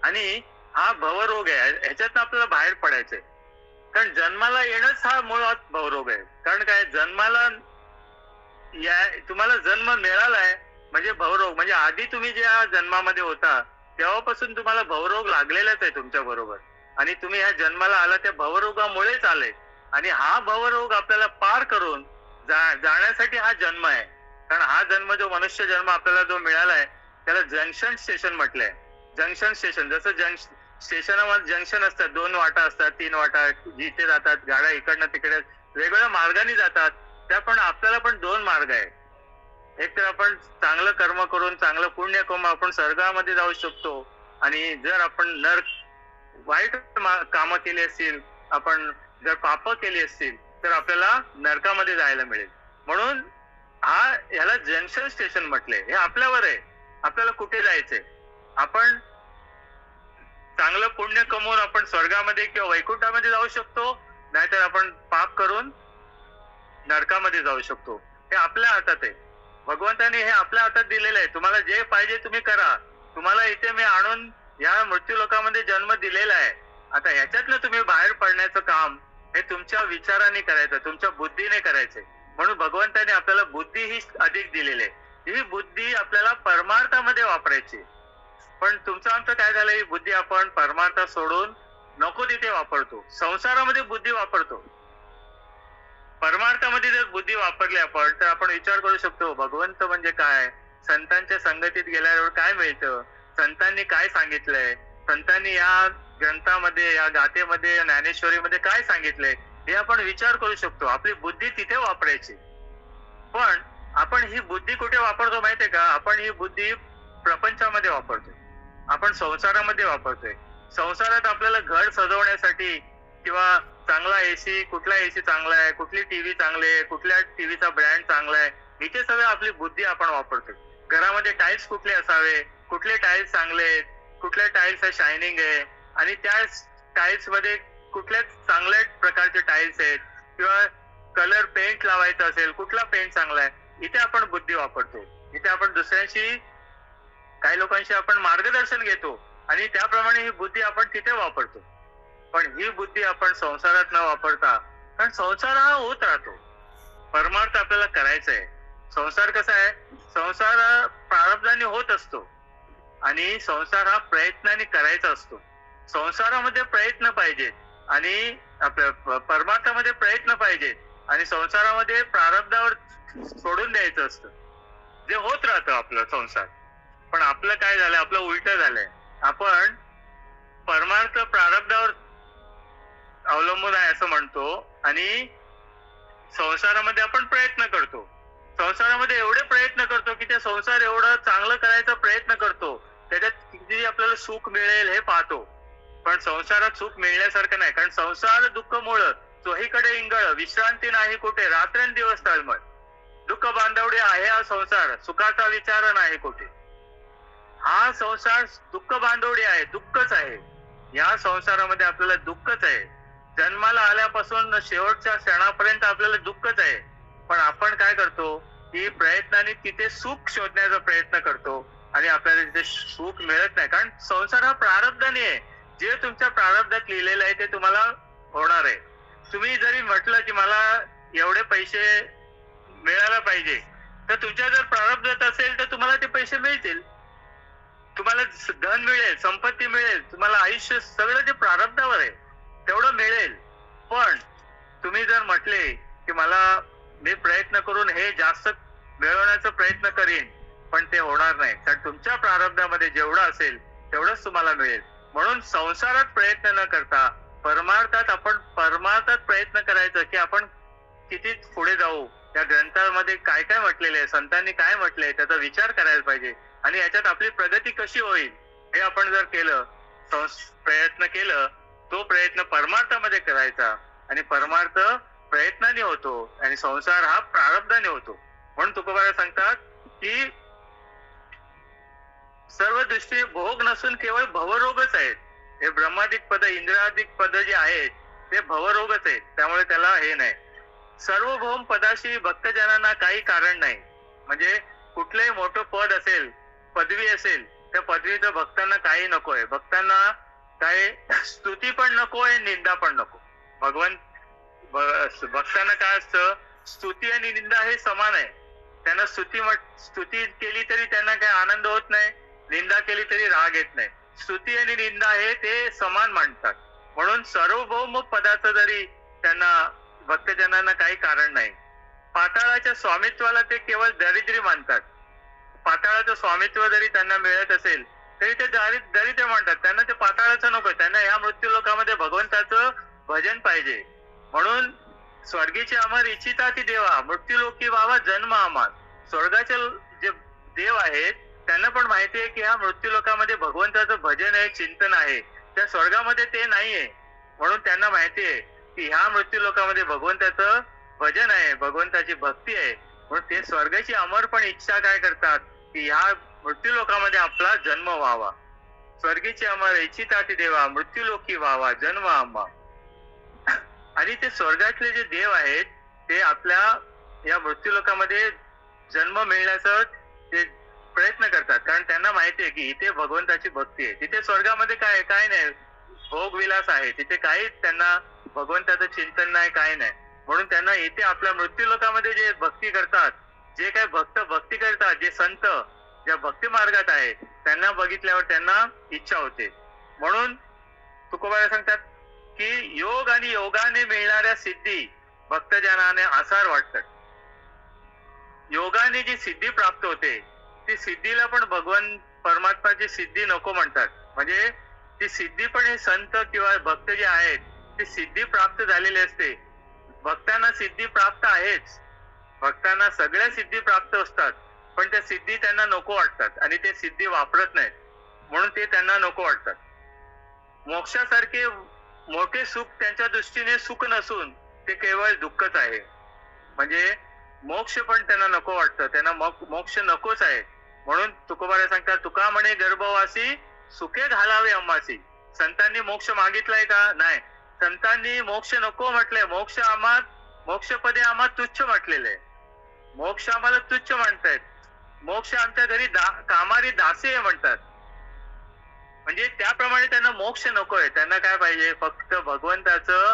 आणि हा भवरोग आहे. ह्याच्यातनं आपल्याला बाहेर पडायचंय. कारण जन्माला येणंच हा मुळात भवरोग आहे. कारण काय, जन्माला तुम्हाला जन्म मिळालाय म्हणजे भवरोग. म्हणजे आधी तुम्ही ज्या जन्मामध्ये होता तेव्हापासून तुम्हाला भवरोग लागलेलाच आहे तुमच्या बरोबर. आणि तुम्ही ह्या जन्माला आला त्या भवरोगामुळेच आले. आणि हा भवरोग आपल्याला पार करून जाण्यासाठी हा जन्म आहे. कारण हा जन्म जो मनुष्य जन्म आपल्याला जो मिळालाय त्याला जंक्शन स्टेशन म्हटलंय. जंक्शन स्टेशन, जसं स्टेशनामध्ये जंक्शन असतात, 2 वाटा असतात, 3 वाटा, जिथे जातात गाड्या इकडनं तिकडे वेगवेगळ्या मार्गाने जातात. त्या पण आपल्याला पण 2 मार्ग आहे. एक तर आपण चांगलं कर्म करून चांगलं पुण्य करून आपण स्वर्गामध्ये जाऊ शकतो. आणि जर आपण वाईट कामं केली असतील, आपण जर पाप केली असतील तर आपल्याला नरकामध्ये जायला मिळेल. म्हणून ह्याला जंक्शन स्टेशन म्हटलंय. हे आपल्यावर आहे, आपल्याला कुठे जायचंय. आपण चांगलं पुण्य कमवून आपण स्वर्गामध्ये किंवा वैकुंठामध्ये जाऊ शकतो, नाहीतर आपण पाप करून नरकामध्ये जाऊ शकतो. हे आपल्या हातात आहे. भगवंताने हे आपल्या हातात दिलेलं आहे. तुम्हाला जे पाहिजे तुम्ही करा. तुम्हाला इथे मी आणून या मृत्यू लोकांमध्ये जन्म दिलेला आहे. आता ह्याच्यातनं तुम्ही बाहेर पडण्याचं काम हे तुमच्या विचाराने करायचं, तुमच्या बुद्धीने करायचंय. म्हणून भगवंताने आपल्याला बुद्धी ही अधिक दिलेली आहे. ही बुद्धी आपल्याला परमार्थामध्ये वापरायची. पण तुमचं आमचं काय झालंय, ही बुद्धी आपण परमार्थ सोडून नको तिथे वापरतो. संसारामध्ये बुद्धी वापरतो. परमार्थामध्ये जर बुद्धी वापरली आपण तर आपण विचार करू शकतो भगवंत म्हणजे काय, संतांच्या संगतीत गेल्यावर काय मिळतं, संतांनी काय सांगितलंय, संतांनी या ग्रंथामध्ये, या गाथेमध्ये, ज्ञानेश्वरीमध्ये काय सांगितलंय, हे आपण विचार करू शकतो. आपली बुद्धी तिथे वापरायची. पण आपण ही बुद्धी कुठे वापरतो माहितीये का? आपण ही बुद्धी प्रपंचामध्ये वापरतो, आपण संसारामध्ये वापरतोय. संसारात आपल्याला घर सजवण्यासाठी किंवा चांगला एसी, कुठला एसी चांगला आहे, कुठली टीव्ही चांगली आहे, कुठल्या टीव्हीचा ब्रँड चांगला आहे, इथे सगळं आपली बुद्धी आपण वापरतोय. घरामध्ये टाईल्स कुठले असावे, कुठले टाईल्स चांगले आहेत, कुठल्या टाईल्स शायनिंग आहे, आणि त्या टाईल्स मध्ये कुठल्या चांगल्या प्रकारचे टाईल्स आहेत, किंवा कलर पेंट लावायचा असेल कुठला पेंट चांगला आहे, इथे आपण बुद्धी वापरतो. इथे आपण दुसऱ्यांशी, काही लोकांशी आपण मार्गदर्शन घेतो आणि त्याप्रमाणे ही बुद्धी आपण तिथे वापरतो. पण ही बुद्धी आपण संसारात न वापरता, कारण संसार हा होत राहतो, परमार्थ आपल्याला करायचा आहे. संसार कसा आहे, संसार प्रारब्धाने होत असतो आणि संसार हा प्रयत्नाने करायचा असतो. संसारामध्ये प्रयत्न पाहिजेत आणि आपल्या परमार्थामध्ये प्रयत्न पाहिजेत, आणि संसारामध्ये प्रारब्धावर सोडून द्यायचं असतं, जे होत राहतं आपलं संसार. पण आपलं काय झालंय, आपलं उलट झालंय. आपण परमार्थ प्रारब्धावर अवलंबून आहे असं म्हणतो, आणि संसारामध्ये आपण प्रयत्न करतो. संसारामध्ये एवढे प्रयत्न करतो की ते संसार एवढं चांगलं करायचा प्रयत्न करतो, त्याच्यात किती आपल्याला सुख मिळेल हे पाहतो. पण संसारात सुख मिळण्यासारखं नाही, कारण संसार दुःख मूळ, चोहीकडे इंगळ, विश्रांती नाही कुठे, रात्रंदिवस तळमळ. दुःख बांधवडे आहे हा संसार, सुखाचा विचार नाही कुठे. हा संसार दुःख बांधवडी आहे, दुःखच आहे. या संसारामध्ये आपल्याला दुःखच आहे. जन्माला आल्यापासून शेवटच्या क्षणापर्यंत आपल्याला दुःखच आहे. पण आपण काय करतो की प्रयत्नाने तिथे सुख शोधण्याचा प्रयत्न करतो, आणि आपल्याला तिथे सुख मिळत नाही. कारण संसार हा प्रारब्धाने आहे. जे तुमच्या प्रारब्धात लिहिलेलं आहे ते तुम्हाला होणार आहे. तुम्ही जरी म्हटलं की मला एवढे पैसे मिळायला पाहिजे, तर तुमच्या जर प्रारब्धात असेल तर तुम्हाला ते पैसे मिळतील. तुम्हाला धन मिळेल, संपत्ती मिळेल, तुम्हाला आयुष्य सगळं जे प्रारब्धावर आहे तेवढं मिळेल. पण तुम्ही जर म्हटले की मी प्रयत्न करून हे जास्त मिळवण्याचा प्रयत्न करीन, पण ते होणार नाही. कारण तुमच्या प्रारब्धामध्ये जेवढं असेल तेवढंच तुम्हाला मिळेल. म्हणून संसारात प्रयत्न न करता परमार्थात प्रयत्न करायचं की आपण किती पुढे जाऊ. या ग्रंथामध्ये काय काय म्हटलेलं आहे, संतांनी काय म्हटलंय, त्याचा विचार करायला पाहिजे, आणि याच्यात आपली प्रगती कशी होईल हे आपण जर केलं, प्रयत्न केलं, तो प्रयत्न परमार्थामध्ये करायचा, आणि परमार्थ प्रयत्नाने होतो, आणि संसार हा प्रारब्धाने होतो. म्हणून तुकोबारा सांगतात की सर्व दृष्टीने भोग नसून केवळ भवरोगच आहेत. हे ब्रह्मादिक पद, इंद्रादिक पद जे आहेत ते भवरोगच आहेत. त्यामुळे त्याला हे नाही. सर्वभौम पदाशी भक्तजनांना काही कारण नाही. म्हणजे कुठलंही मोठं पद असेल, पदवी असेल, त्या पदवीचं भक्तांना काही नकोय. भक्तांना काय स्तुती पण नकोय, निंदा पण नको. भक्तांना काय असतं, स्तुती आणि निंदा हे समान आहे. त्यांना स्तुती केली तरी त्यांना काही आनंद होत नाही, निंदा केली तरी राग येत नाही. स्तुती आणि निंदा हे ते समान मानतात. म्हणून सार्वभौम पदाचं जरी त्यांना भक्तजनांना काही कारण नाही. पाताळाच्या स्वामित्वाला ते केवळ दरिद्री मानतात. पाताळाचं स्वामित्व जरी त्यांना मिळत असेल तरी ते दरिद्र मानतात. त्यांना ते पाताळाचं नको, त्यांना या मृत्यू लोकामध्ये भगवंताचं भजन पाहिजे. म्हणून स्वर्गीचे अमर इच्छिता ती देवा, मृत्यू लोकी व्हावा जन्म अमार. स्वर्गाचे जे देव आहेत त्यांना पण माहिती आहे की ह्या मृत्यू लोकामध्ये भगवंताचं भजन आहे, चिंतन आहे. त्या स्वर्गामध्ये ते नाहीये. म्हणून त्यांना माहिती आहे की ह्या मृत्यू लोकामध्ये भगवंताचं भजन आहे, भगवंताची भक्ती आहे. म्हणून ते स्वर्गाची अमर पण इच्छा काय करतात की ह्या मृत्यू लोकामध्ये आपला जन्म व्हावा. स्वर्गीचे अमर इच्छिता ती देवा, मृत्यू लोकी व्हावा जन्म आम्हा. आणि ते स्वर्गातले जे देव आहेत ते आपल्या या मृत्यू लोकामध्ये जन्म मिळण्याचा ते प्रयत्न करतात. कारण त्यांना माहिती आहे की इथे भगवंताची भक्ती आहे. तिथे स्वर्गामध्ये काय नाही, भोगविलास आहे. तिथे काही त्यांना भगवंताचं चिंतन नाही, काय नाही. म्हणून त्यांना इथे आपल्या मृत्यू लोकामध्ये जे भक्ती करतात, जे काही भक्त भक्ती करतात, जे संत ज्या भक्ती मार्गात आहे त्यांना बघितल्यावर त्यांना इच्छा होते. म्हणून तुकोबारा सांगतात की योग आणि योगाने मिळणाऱ्या सिद्धी भक्तजनाने आसार वाटतात. योगाने जी सिद्धी प्राप्त होते ती सिद्धीला पण भगवान परमात्माची सिद्धी नको म्हणतात. म्हणजे ती सिद्धी पण हे संत किंवा भक्त जे आहेत ती सिद्धी प्राप्त झालेली असते. भक्तांना सिद्धी प्राप्त आहेच, भक्तांना सगळ्या सिद्धी प्राप्त असतात, पण त्या सिद्धी त्यांना नको वाटतात आणि ते सिद्धी वापरत नाहीत. म्हणून ते त्यांना नको वाटतात. मोक्षासारखे मोठे सुख त्यांच्या दृष्टीने सुख नसून ते केवळ दुःखच आहे. म्हणजे मोक्ष पण त्यांना नको वाटतं, त्यांना मोक्ष नकोच आहे. म्हणून तुकोबारा सांगतात, तुका म्हणे गर्भवासी सुखे घालावे अम्मासी. संतांनी मोक्ष मागितलाय का? नाही. संतांनी मोक्ष नको म्हटलंय. मोक्षपदे आम्हा तुच्छ म्हटलेलं आहे. मोक्ष आम्हाला तुच्छ म्हणतायत. मोक्ष आमच्या घरी कामारी दासी म्हणतात. म्हणजे त्याप्रमाणे त्यांना मोक्ष नकोय. त्यांना काय पाहिजे? फक्त भगवंताचं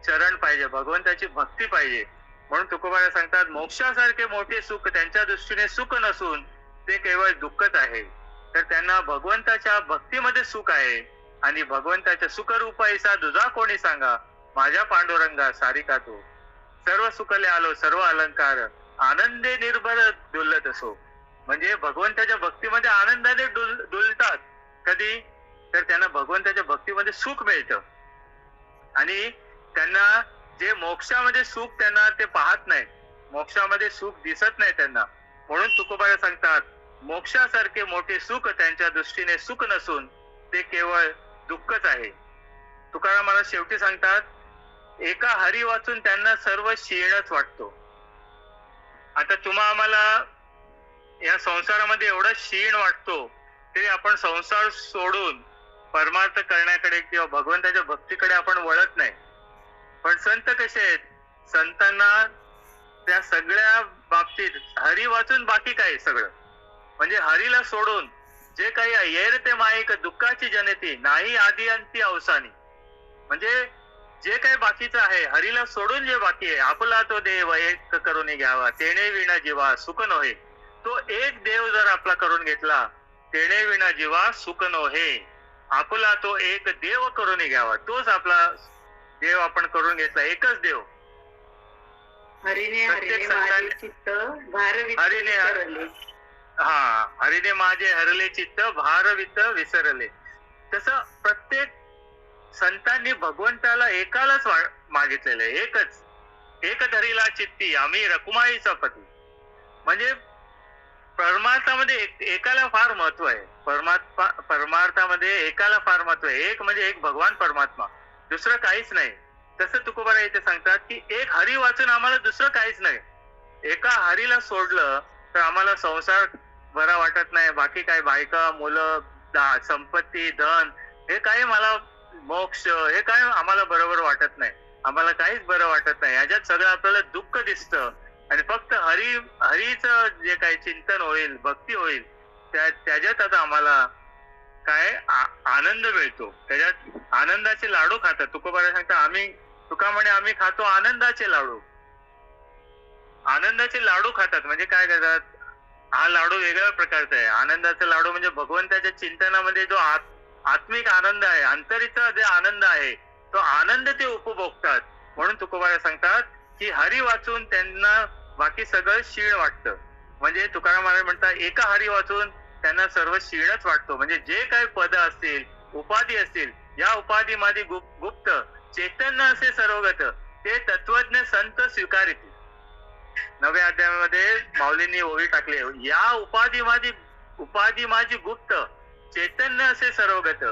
चरण पाहिजे, भगवंताची भक्ती पाहिजे. म्हणून तुकोबारा सांगतात, मोक्षासारखे मोठे सुख त्यांच्या दृष्टीने सुख नसून ते केवळ दुःखच आहे. तर त्यांना भगवंताच्या भक्तीमध्ये सुख आहे, आणि भगवंताच्या सुखरूप ऐसा दुजा कोणी सांगा, माझ्या पांडुरंगा सारिका तो. सर्व सुखले आलो सर्व अलंकार, आनंदे निर्भर डुलत असो. म्हणजे भगवंताच्या भक्तीमध्ये आनंदाने डुलतात. कधी? तर त्यांना भगवंताच्या भक्तीमध्ये सुख मिळतं. आणि त्यांना जे मोक्षामध्ये सुख त्यांना ते पाहत नाहीत, मोक्षामध्ये सुख दिसत नाही त्यांना. म्हणून तुकोबा सांगतात, मोक्षासारखे मोठे सुख त्यांच्या दृष्टीने सुख नसून ते केवळ दुःखच आहे. तुकाराम मला शेवटी सांगतात, एका हरी वाचून त्यांना सर्व क्षीणच वाटतो. आता तुम्हा आम्हाला या संसारामध्ये एवढा क्षीण वाटतो, तरी आपण संसार सोडून परमार्थ करण्याकडे किंवा भगवंताच्या भक्तीकडे आपण वळत नाही. पण संत कसे आहेत, संतांना त्या सगळ्या बाबतीत हरी वाचून बाकी काय सगळं, म्हणजे हरीला सोडून जे काही आहे, येर ते माईक दुःखाची जनती नाही आधी अंती अवसानी, म्हणजे जे काही बाकीचं आहे हरीला सोडून जे बाकी आहे, आपला तो देव एक करून घ्यावा तेणे विना जीवा सुख नव्हे. तो एक देव जर आपला करून घेतला, तेणे विना जीवा सुख नव्हे, आपला तो एक देव करून घ्यावा, तोच आपला देव आपण करून घेतला, एकच देव. हरीने हरीने माझे चित्त भारवित हरीने विसरले. हरीने माझे हरले चित्त भारवित विसरले. तसं प्रत्येक संतांनी भगवंताला एकालाच मागितलेलं आहे, एक धरीला चित्ती आम्ही रकुमाईचा पती. म्हणजे परमार्थामध्ये एकाला फार महत्व आहे, परमार्थामध्ये एकाला फार महत्व आहे. एक म्हणजे एक भगवान परमात्मा, दुसरं काहीच नाही. तसं तुकोबारा इथे सांगतात की एक हरी वाचून आम्हाला दुसरं काहीच नाही. एका हरीला सोडलं तर आम्हाला संसार बरा वाटत नाही, बाकी काय बायका मुलं संपत्ती धन हे काही मला मोक्ष हे काय आम्हाला बरोबर वाटत नाही, आम्हाला काहीच बरं वाटत नाही. याच्यात सगळं आपल्याला दुःख दिसतं. आणि फक्त हरीचं जे काही चिंतन होईल, भक्ती होईल, त्याच्यात आता आम्हाला काय आनंद मिळतो, त्याच्यात आनंदाचे लाडू खातात. तुकोबारा सांगता, तुका म्हणे आम्ही खातो आनंदाचे लाडू. आनंदाचे लाडू खातात म्हणजे काय करतात, हा लाडू वेगळ्या प्रकारचा आहे. आनंदाचा लाडू म्हणजे भगवंताच्या चिंतनामध्ये जो आत्मिक आनंद आहे, अंतरीचा जे आनंद आहे, तो आनंद ते उपभोगतात. म्हणून तुकोबारा सांगतात की हरी वाचून त्यांना बाकी सगळं क्षीण वाटतं. म्हणजे तुकाराम महाराज म्हणतात, एका हरी वाचून त्यांना सर्व क्षीणच वाटतो. म्हणजे जे काही पद असतील, उपाधी असतील, या उपाधी मध्ये गुप्त चैतन्य असे सर्वगत ते तत्वज्ञ संत स्वीकारित. नव्या अध्यायामध्ये माऊलींनी ओवी टाकले, या उपाधी माझी गुप्त चैतन्य असे सर्वगत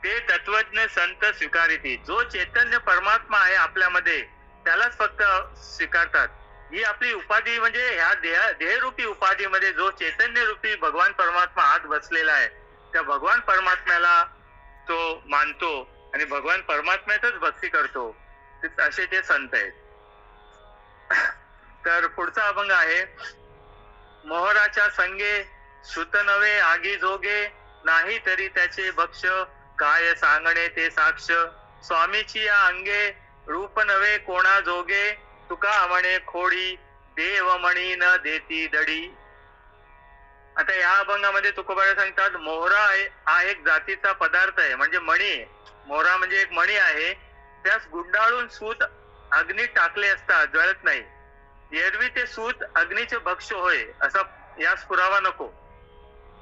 ते तत्वज्ञ संत स्वीकारिती. जो चैतन्य परमात्मा आहे आपल्यामध्ये त्यालाच फक्त स्वीकारतात. ही आपली उपाधी म्हणजे ह्या देहरूपी उपाधीमध्ये जो चैतन्य रूपी भगवान परमात्मा आत बसलेला आहे, त्या भगवान परमात्म्याला तो मानतो आणि भगवान परमात्म्यातच भक्ती करतो. असे ते संत आहेत. तर पुढचा अभंग आहे, मोहराच्या संगे सुत नवे आगी जोगे नाही तरी त्याचे भक्ष काय सांगणे ते साक्ष स्वामीची या अंगे रूप नवे कोणा जोगे तुका म्हणे खोडी देव मणी न देती दडी. आता या अभंगामध्ये तुकोबारा सांगतात, मोहरा हा एक जातीचा पदार्थ आहे, म्हणजे मणी. मोहरा म्हणजे एक मणी आहे, त्यास गुंडाळून सूत अग्नीत टाकले असता जळत नाही. एरवी ते सूत अग्नीचे भक्ष होय असा यास पुरावा नको.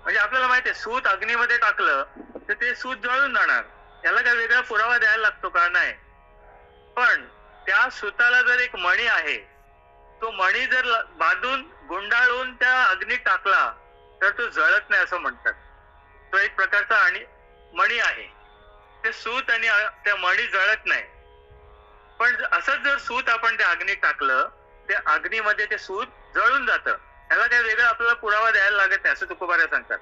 म्हणजे आपल्याला माहिती आहे, सूत अग्नीमध्ये टाकलं तर ते सूत जळून जाणार, याला काय वेगळा पुरावा द्यायला लागतो का? नाही. पण त्या सूताला जर एक मणी आहे, तो मणी जर बांधून गुंडाळून त्या अग्नीत टाकला तर तो जळत नाही असं म्हणतात. तो एक प्रकारचा मणी आहे, ते सूत आणि त्या मणी जळत नाही. पण असंच जर सूत आपण त्या अग्नीत टाकलं, त्या अग्नीमध्ये ते सूत जळून जातं, याला काही वेगळा आपल्याला पुरावा द्यायला लागत नाही असं तुकोबारा सांगतात.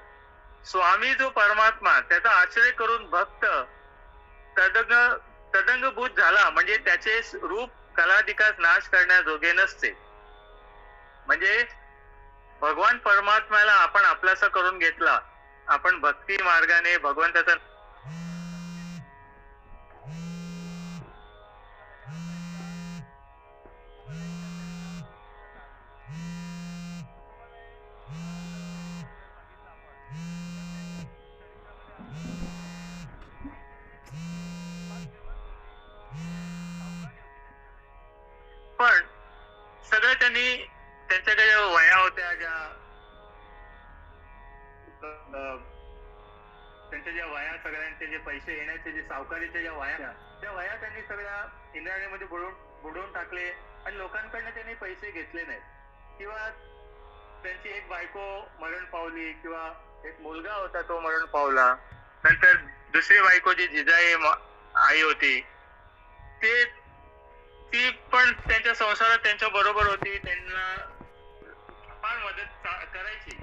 स्वामी जो परमात्मा त्याचा आश्रय करून भक्त तदंगभूत झाला म्हणजे त्याचे रूप कलादिकास नाश करण्याजोगे नसते. म्हणजे भगवान परमात्म्याला आपण आपलासा करून घेतला, आपण भक्ती मार्गाने भगवंताचा पण सगळं त्यांनी त्यांच्याकडे वया होत्या ज्या त्यांच्या ज्या वया, सगळ्यांचे जे पैसे येण्याचे जे सावकारीच्या ज्या वया, त्या वया त्यांनी सगळ्या इंद्रायणीमध्ये बुडवून टाकले आणि लोकांकडनं त्यांनी पैसे घेतले नाहीत. किंवा त्यांची एक बायको मरण पावली किंवा एक मुलगा होता तो मरण पावला. नंतर दुसरी बायको जी जिजाई आई होती ती पण त्यांच्या संसारात त्यांच्या बरोबर होती, त्यांना फार मदत करायची,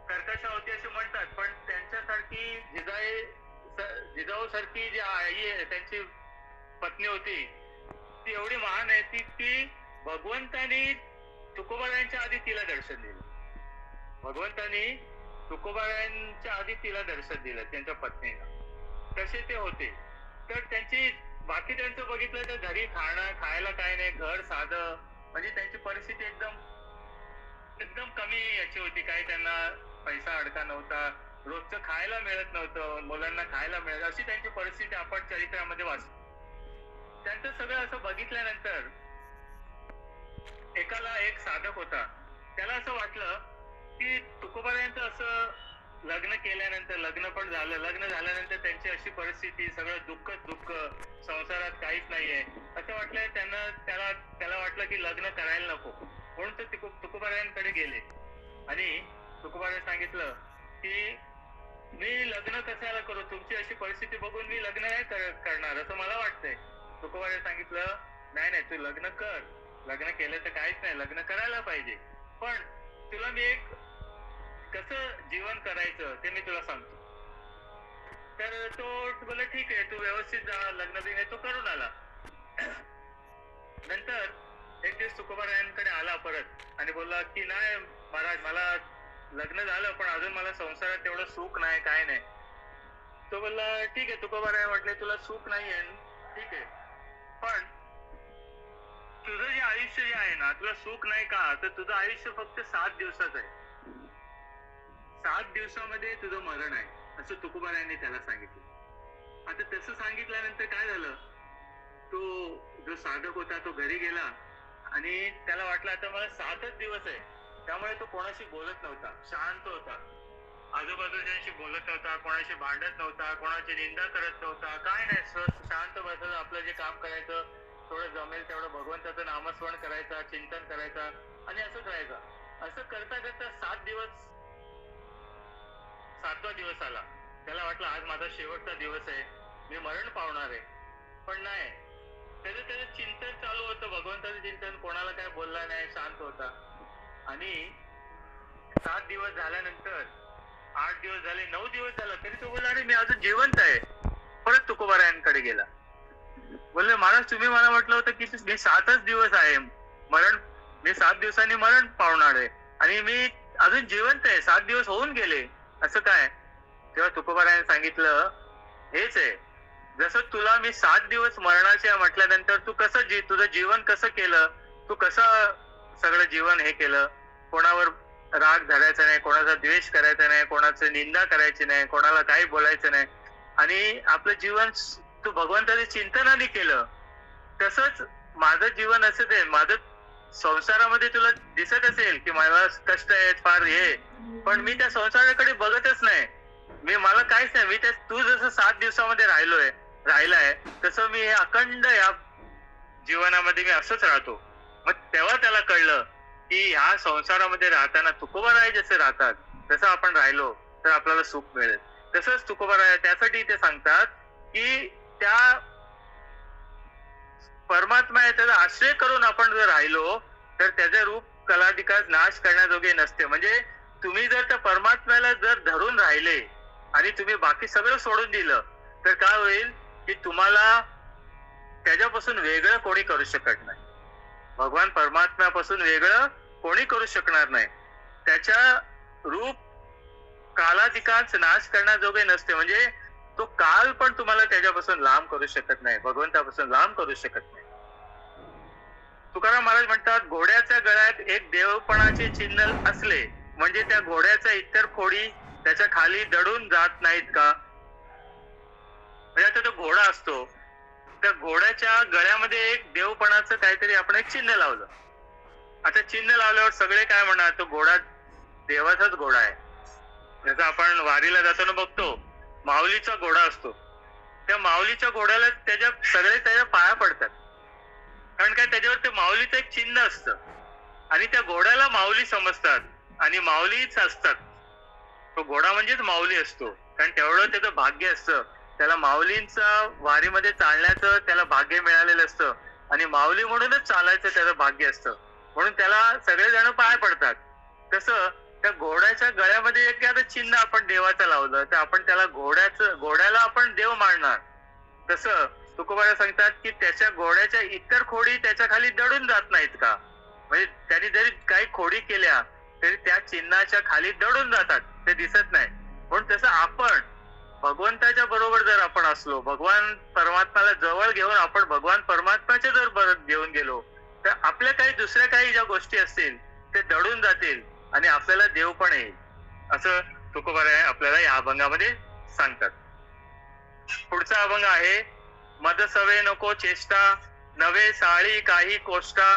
कर्कशा होती असे म्हणतात. पण त्यांच्यासारखी जिजाऊ सारखी जी आई आहे, त्यांची पत्नी होती, ती एवढी महान आहे ती भगवंतानी तुकोबारायांच्या आधी तिला दर्शन दिलं. भगवंतानी तुकोबारायांच्या आधी तिला दर्शन दिलं त्यांच्या पत्नीला. कसे ते होते तर त्यांची बाकी त्यांचं बघितलं तर घरी खायला काय नाही, घर साधं, म्हणजे त्यांची परिस्थिती एकदम कमी याची होती. काही त्यांना पैसा अडका नव्हता, रोजचं खायला मिळत नव्हतं, मुलांना खायला मिळत, अशी त्यांची परिस्थिती आपण चरित्रामध्ये वाचतो. त्यांचं सगळं असं बघितल्यानंतर एकाला एक साधक होता, त्याला असं वाटलं की तुकोबारायांचं असं लग्न केल्यानंतर, लग्न पण झालं, लग्न झाल्यानंतर त्यांची अशी परिस्थिती, सगळं दुःख, संसारात काहीच नाहीये, असं वाटलं त्याला वाटलं की लग्न करायला नको. म्हणून ते तुकोबारायांकडे गेले आणि तुकोबारायांनी सांगितलं की मी लग्न कशाला करू, तुमची अशी परिस्थिती बघून मी लग्न नाही करणार असं मला वाटतंय. तुकोबारायांनी सांगितलं नाही, तू लग्न कर, लग्न केलं तर काहीच नाही, लग्न करायला पाहिजे, पण तुला मी एक कसं जीवन करायचं ते मी तुला सांगतो. तर तो बोला ठीक आहे, तू व्यवस्थित जा, लग्न बिग्न तो करून आला. नंतर एक दिवस तुकोबारायांकडे आला परत आणि बोलला की नाही महाराज, मला लग्न झालं पण अजून मला संसारात तेवढं सुख नाही, काय नाही. तो बोलला ठीक आहे, तुकोबाराय म्हटले तुला सुख नाहीये, ठीक आहे, पण तुझं जे आयुष्य जे आहे ना, तुला सुख नाही का, तर तुझं आयुष्य फक्त 7 दिवसाचं आहे, 7 दिवसामध्ये तुझं मरण आहे, असं तुकोबारायांनी त्याला सांगितलं. आता तसं सांगितल्यानंतर काय झालं, तो जो साधक होता तो घरी गेला आणि त्याला वाटलं आता मला 7च दिवस आहे, त्यामुळे तो कोणाशी बोलत नव्हता, शांत होता, आजूबाजूच्यांशी बोलत नव्हता, कोणाशी भांडत नव्हता, कोणाची निंदा करत नव्हता, काय नाही, शांत बसत आपलं जे काम करायचं, थोडं जमेल तेवढं भगवंताचं नामस्मरण करायचा, चिंतन करायचा आणि असंच राहायचं. असं करता करता 7वा दिवस आला. त्याला वाटलं आज माझा शेवटचा दिवस आहे, मी मरण पावणार आहे, पण नाही, त्याचं चिंतन चालू होतं, भगवंताचं चिंतन, कोणाला काय बोलला नाही, शांत होता. आणि 7 दिवस झाल्यानंतर 8 दिवस झाले, 9 दिवस झाला, तरी तो बोलला अरे मी अजून जिवंत आहे. परत तुकोबारायांकडे गेला, बोलले महाराज तुम्ही मला म्हटलं होतं की मी 7च दिवस आहे, मी 7 दिवसांनी मरण पावणार आहे आणि मी अजून जिवंत आहे, 7 दिवस होऊन गेले, असं काय. तेव्हा तुकोबारायांनी सांगितलं हेच आहे, जसं तुला मी 7 दिवस मरणाचे म्हटल्यानंतर तू कसं तुझं जीवन कसं केलं, तू कसं सगळं जीवन हे केलं, कोणावर राग धरायचा नाही, कोणाचा द्वेष करायचा नाही, कोणाचं निंदा करायची नाही, कोणाला काही बोलायचं नाही, आणि आपलं जीवन तू भगवंताच्या चिंतनाने केलं, तसंच माझं जीवन असंच आहे. माझं संसारामध्ये तुला दिसत असेल की मला कष्ट आहेत फार हे, पण मी त्या संसाराकडे बघतच नाही, मला काहीच नाही, तू जसं 7 दिवसामध्ये राहिलाय तसं मी हे अखंड या जीवनामध्ये मी असंच राहतो. मग तेव्हा त्याला कळलं की ह्या संसारामध्ये राहताना तुकोबाराय जसे राहतात तसं आपण राहिलो तर आपल्याला सुख मिळेल. तसंच तुकोबाराय त्यासाठी ते सांगतात की त्या परमात्मा आहे त्याचा आश्रय करून आपण जर राहिलो तर त्याचे रूप कलादिकास नाश करण्याजोगे नसते. म्हणजे तुम्ही जर त्या परमात्म्याला जर धरून राहिले आणि तुम्ही बाकी सगळं सोडून दिलं तर काय होईल की तुम्हाला त्याच्यापासून वेगळं कोणी करू शकत नाही. भगवान परमात्म्यापासून वेगळं कोणी करू शकणार नाही. त्याच्या रूप कालाधिकांच नाश करण्याजोगे नसते. म्हणजे तो काल पण तुम्हाला त्याच्यापासून लांब करू शकत नाही, भगवंतापासून लांब करू शकत नाही. तुकाराम महाराज म्हणतात घोड्याच्या गळ्यात एक देवपणाचे चिन्ह असले म्हणजे त्या घोड्याच्या इतर खोडी त्याच्या खाली दडून जात नाहीत का. म्हणजे आता तो घोडा असतो, त्या घोड्याच्या गळ्यामध्ये एक देवपणाचं काहीतरी आपण एक चिन्ह लावलं. आता चिन्ह लावल्यावर सगळे काय म्हणणार, तो घोडा देवाचाच घोडा आहे. जसं आपण वारीला जाताना बघतो माऊलीचा घोडा असतो. त्या माऊलीच्या घोड्याला सगळे त्याच्या पाया पडतात. कारण काय, त्याच्यावर ते माऊलीचं एक चिन्ह असतं आणि त्या घोड्याला माऊली समजतात आणि माऊलीच असतात. तो घोडा म्हणजेच माऊली असतो, कारण तेवढं त्याचं भाग्य असतं. त्याला माऊलींचा वारीमध्ये चालण्याचं त्याला भाग्य मिळालेलं असतं आणि माऊली म्हणूनच चालायचं त्याचं भाग्य असतं. म्हणून त्याला सगळेजण पाय पडतात. तसं त्या घोड्याच्या गळ्यामध्ये एखादं चिन्ह आपण देवाचं लावलं तर आपण त्याला घोड्याला आपण देव मानणार. तसं तुकोबारा सांगतात की त्याच्या घोड्याच्या इतर खोडी त्याच्या खाली दडून जात नाहीत का, म्हणजे त्यांनी जरी काही खोडी केल्या तरी त्या चिन्हाच्या खाली दडून जातात, ते दिसत नाही. म्हणून तसं आपण भगवंताच्या बरोबर जर आपण असलो, भगवान परमात्म्याला जवळ घेऊन आपण भगवान परमात्म्याच्या जर घेऊन गेलो तर आपल्या काही दुसऱ्या काही ज्या गोष्टी असतील ते दडून जातील आणि आपल्याला देव पण येईल, असं तुकोबाराय आपल्याला या अभंगामध्ये सांगतात. पुढचा अभंग आहे, मद सवे नको चेष्टा, नवे साळी काही कोष्टा,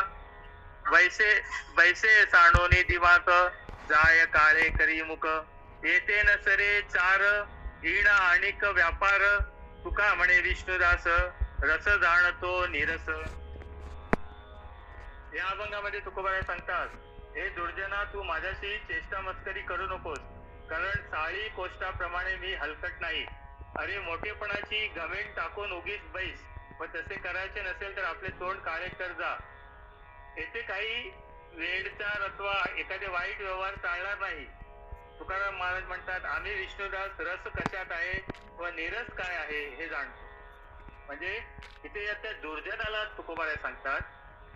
वैसे वैसे साणोनी दिमाक, जाय काळे करी मुख, येते न सरे चार, हीण आणिक व्यापार, तुका म्हणे विष्णुदास, रस जाणतो निरस. या अभंगामध्ये तुकोबाराय सांगतात, हे दुर्जना तू माझ्याशी चेष्टा मस्करी करू नकोस, कारण साळी कोष्टाप्रमाणे मी हलकट नाही. अरे मोठेपणाची घमेंड टाकून उगीच बैस, व तसे करायचे नसेल तर आपले तोंड काळे कर जा. येथे काही वेडचार अथवा एखादे वाईट व्यवहार चालणार नाही. तुकाराम महाराज म्हणतात, आम्ही विष्णुदास रस कशात आहे व निरस काय आहे हे जाणतो. म्हणजे इथे त्या दुर्जनाला तुकोबाराय सांगतात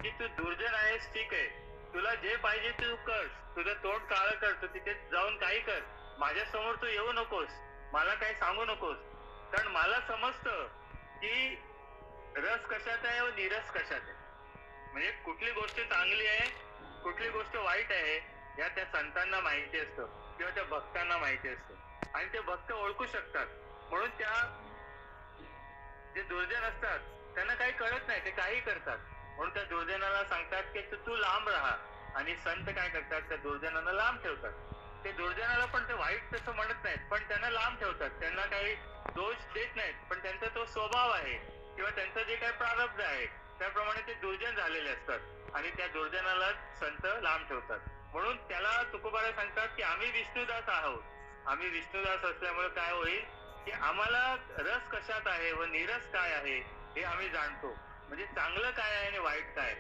की तू दुर्जन आहेस, ठीक आहे, तुला जे पाहिजे तू कर, तुझं तोंड काळं कर, तू तिथे जाऊन काही कर, माझ्या समोर तू येऊ नकोस, मला काही सांगू नकोस, कारण मला समजतं की रस कशात आहे व निरस कशात आहे. म्हणजे कुठली गोष्ट चांगली आहे, कुठली गोष्ट वाईट आहे, या त्या संतांना माहिती असतं किंवा त्या भक्तांना माहिती असतं आणि ते भक्त ओळखू शकतात. म्हणून त्या जे दुर्जन असतात त्यांना काही कळत नाही, ते काही करतात. म्हणून त्या दुर्जनाला सांगतात की तू लांब राहा, आणि संत काय करतात, त्या दुर्जनांना लांब ठेवतात. ते दुर्जनाला पण ते वाईट तसं म्हणत नाहीत, पण त्यांना लांब ठेवतात, त्यांना काही दोष देत नाहीत, पण त्यांचा तो स्वभाव आहे किंवा त्यांचं जे काही प्रारब्ध आहे त्याप्रमाणे ते दुर्जन झालेले असतात आणि त्या दुर्जनाला संत लांब ठेवतात. म्हणून त्याला तुकोबाराय सांगतात की आम्ही विष्णुदास आहोत. आम्ही विष्णुदास असल्यामुळे काय होईल की आम्हाला रस कशात आहे व निरस काय आहे हे आम्ही जाणतो. म्हणजे चांगलं काय आहे आणि वाईट काय.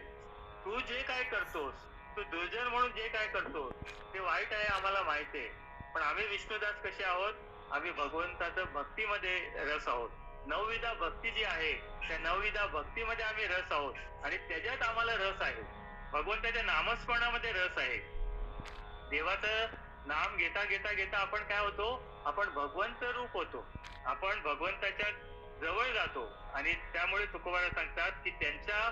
तू जे काय करतोस, तू दुर्जन म्हणून जे काय करतोस ते वाईट आहे आम्हाला माहिती आहे, पण आम्ही विष्णुदास कसे आहोत, आम्ही भगवंताचं भक्तीमध्ये रस आहोत. नवविधा भक्ती जी आहे त्या नवविधा भक्तीमध्ये आम्ही रस आहोत आणि त्याच्यात आम्हाला रस आहे. भगवंताच्या नामस्मरणामध्ये रस आहे. देवाचं नाम घेता घेता घेता आपण काय होतो, आपण भगवंत रूप होतो, आपण भगवंताच्या जवळ जातो. आणि त्यामुळे तुकोबारा सांगतात की त्यांच्या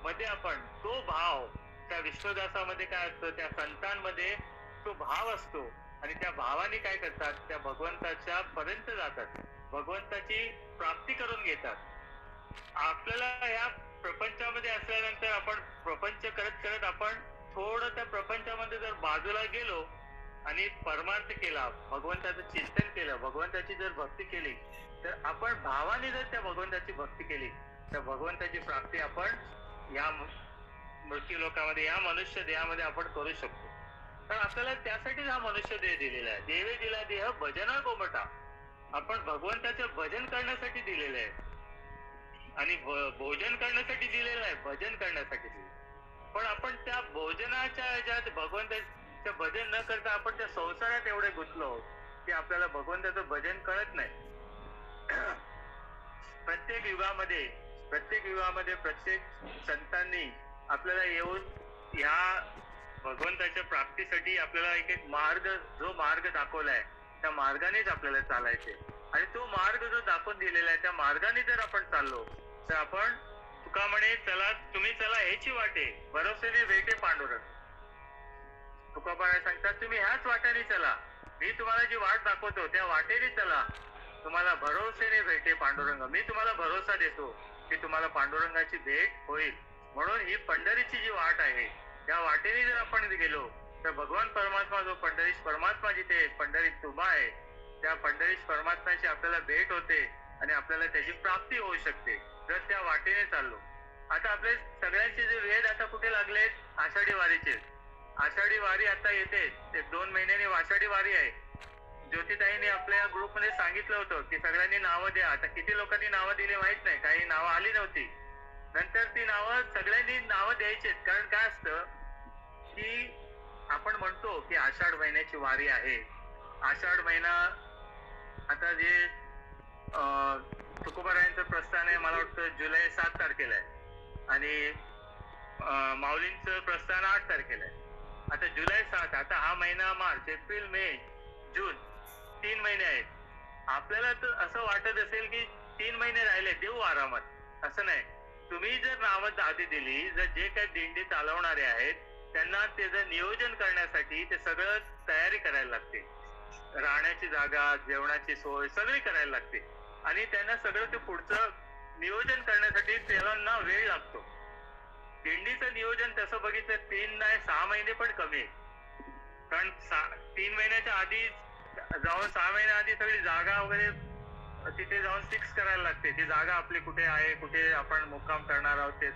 मध्ये आपण तो भाव, त्या विष्णुदासामध्ये काय असतं, त्या संतांमध्ये तो भाव असतो आणि त्या भावाने काय करतात, त्या भगवंताच्या पर्यंत जातात, भगवंताची प्राप्ती करून घेतात. आपल्याला या प्रपंचामध्ये असल्यानंतर आपण प्रपंच करत करत आपण थोडं त्या प्रपंचामध्ये जर बाजूला गेलो आणि परमार्थ केला, भगवंताचं चिंतन केलं, भगवंताची जर भक्ती केली, तर आपण भावाने जर त्या भगवंताची भक्ती केली तर भगवंताची प्राप्ती आपण या मृत्यू लोकामध्ये, या मनुष्य देहामध्ये आपण करू शकतो. कारण आपल्याला त्यासाठीच हा मनुष्य देह दिलेला आहे. देवे दिला देह भजना गोमटा. आपण भगवंताचं भजन करण्यासाठी दिलेलं आहे आणि भोजन करण्यासाठी दिलेलं आहे, भजन करण्यासाठी दिलेलं. पण आपण त्या भोजनाच्या ह्याच्यात भगवंताचं भजन न करता आपण त्या संसारात एवढे गुंतलो की आपल्याला भगवंताचं भजन कळत नाही. प्रत्येक युगामध्ये प्रत्येक संतांनी आपल्याला येऊन या भगवंताच्या प्राप्तीसाठी आपल्याला एक मार्ग, जो मार्ग दाखवलाय त्या मार्गानेच आपल्याला चालायचे आणि तो मार्ग जो दाखवून दिलेला आहे त्या मार्गाने जर आपण चाललो तर आपण, तुका म्हणे चला तुम्ही चला ह्याची वाटे, भरोसेने भेटे पांडुरंग. तुकोबाराय सांगतात तुम्ही ह्याच वाटेने चला, मी तुम्हाला जी वाट दाखवतो त्या वाटेने चला, तुम्हाला भरोसेने भेटे पांडुरंग. मी तुम्हाला भरोसा देतो की तुम्हाला पांडुरंगाची भेट होईल. म्हणून ही पंढरीची जी वाट आहे त्या वाटेने जर आपण गेलो तर भगवान परमात्मा जो पंढरीत परमात्मा जिथे पंढरीत उभा आहे त्या पंढरीश परमात्म्याची आपल्याला भेट होते आणि आपल्याला त्याची प्राप्ती होऊ शकते जर त्या वाटेने चाललो. आता आपले सगळ्यांचे जे वेध आता कुठे लागलेत? आषाढी वारीचे. आषाढी वारी आता येते, एक 2 महिन्यांनी आषाढी वारी आहे. ज्योतिताईंनी आपल्या ग्रुपमध्ये सांगितलं होतं की सगळ्यांनी नावं द्या. आता किती लोकांनी नावं दिली माहित नाही, काही नावं आली नव्हती. नंतर ती नावं सगळ्यांनी नावं द्यायचीत. कारण काय असतं की आपण म्हणतो की आषाढ महिन्याची वारी आहे. आषाढ महिना आता जे तुकोबारायांचं प्रस्थान आहे, मला वाटतं जुलै 7 तारखेला आहे आणि माऊलींचं प्रस्थान 8 तारखेला आहे. आता जुलै 7, आता हा महिना मार्च, एप्रिल, मे, जून 3 महिने आहेत. आपल्याला तर असं वाटत असेल की 3 महिने राहिले, देऊ आरामात. असं नाही. तुम्ही जर नावं आधी दिली, जर जे काही दिंडी चालवणारे आहेत त्यांना त्याचं नियोजन करण्यासाठी ते सगळं तयारी करायला लागते. राहण्याची जागा, जेवणाची सोय सगळी करायला लागते आणि त्यांना सगळं ते पुढचं नियोजन करण्यासाठी त्यांना वेळ लागतो. दिंडीचं नियोजन तसं बघितलं 3 नाही 6 महिने पण कमी आहे. कारण 3 महिन्याच्या आधी जाऊन 6 महिन्या आधी सगळी जागा वगैरे तिथे जाऊन फिक्स करायला लागते. ती जागा आपली कुठे आहे, कुठे आपण मुक्काम करणार आहोत तेच.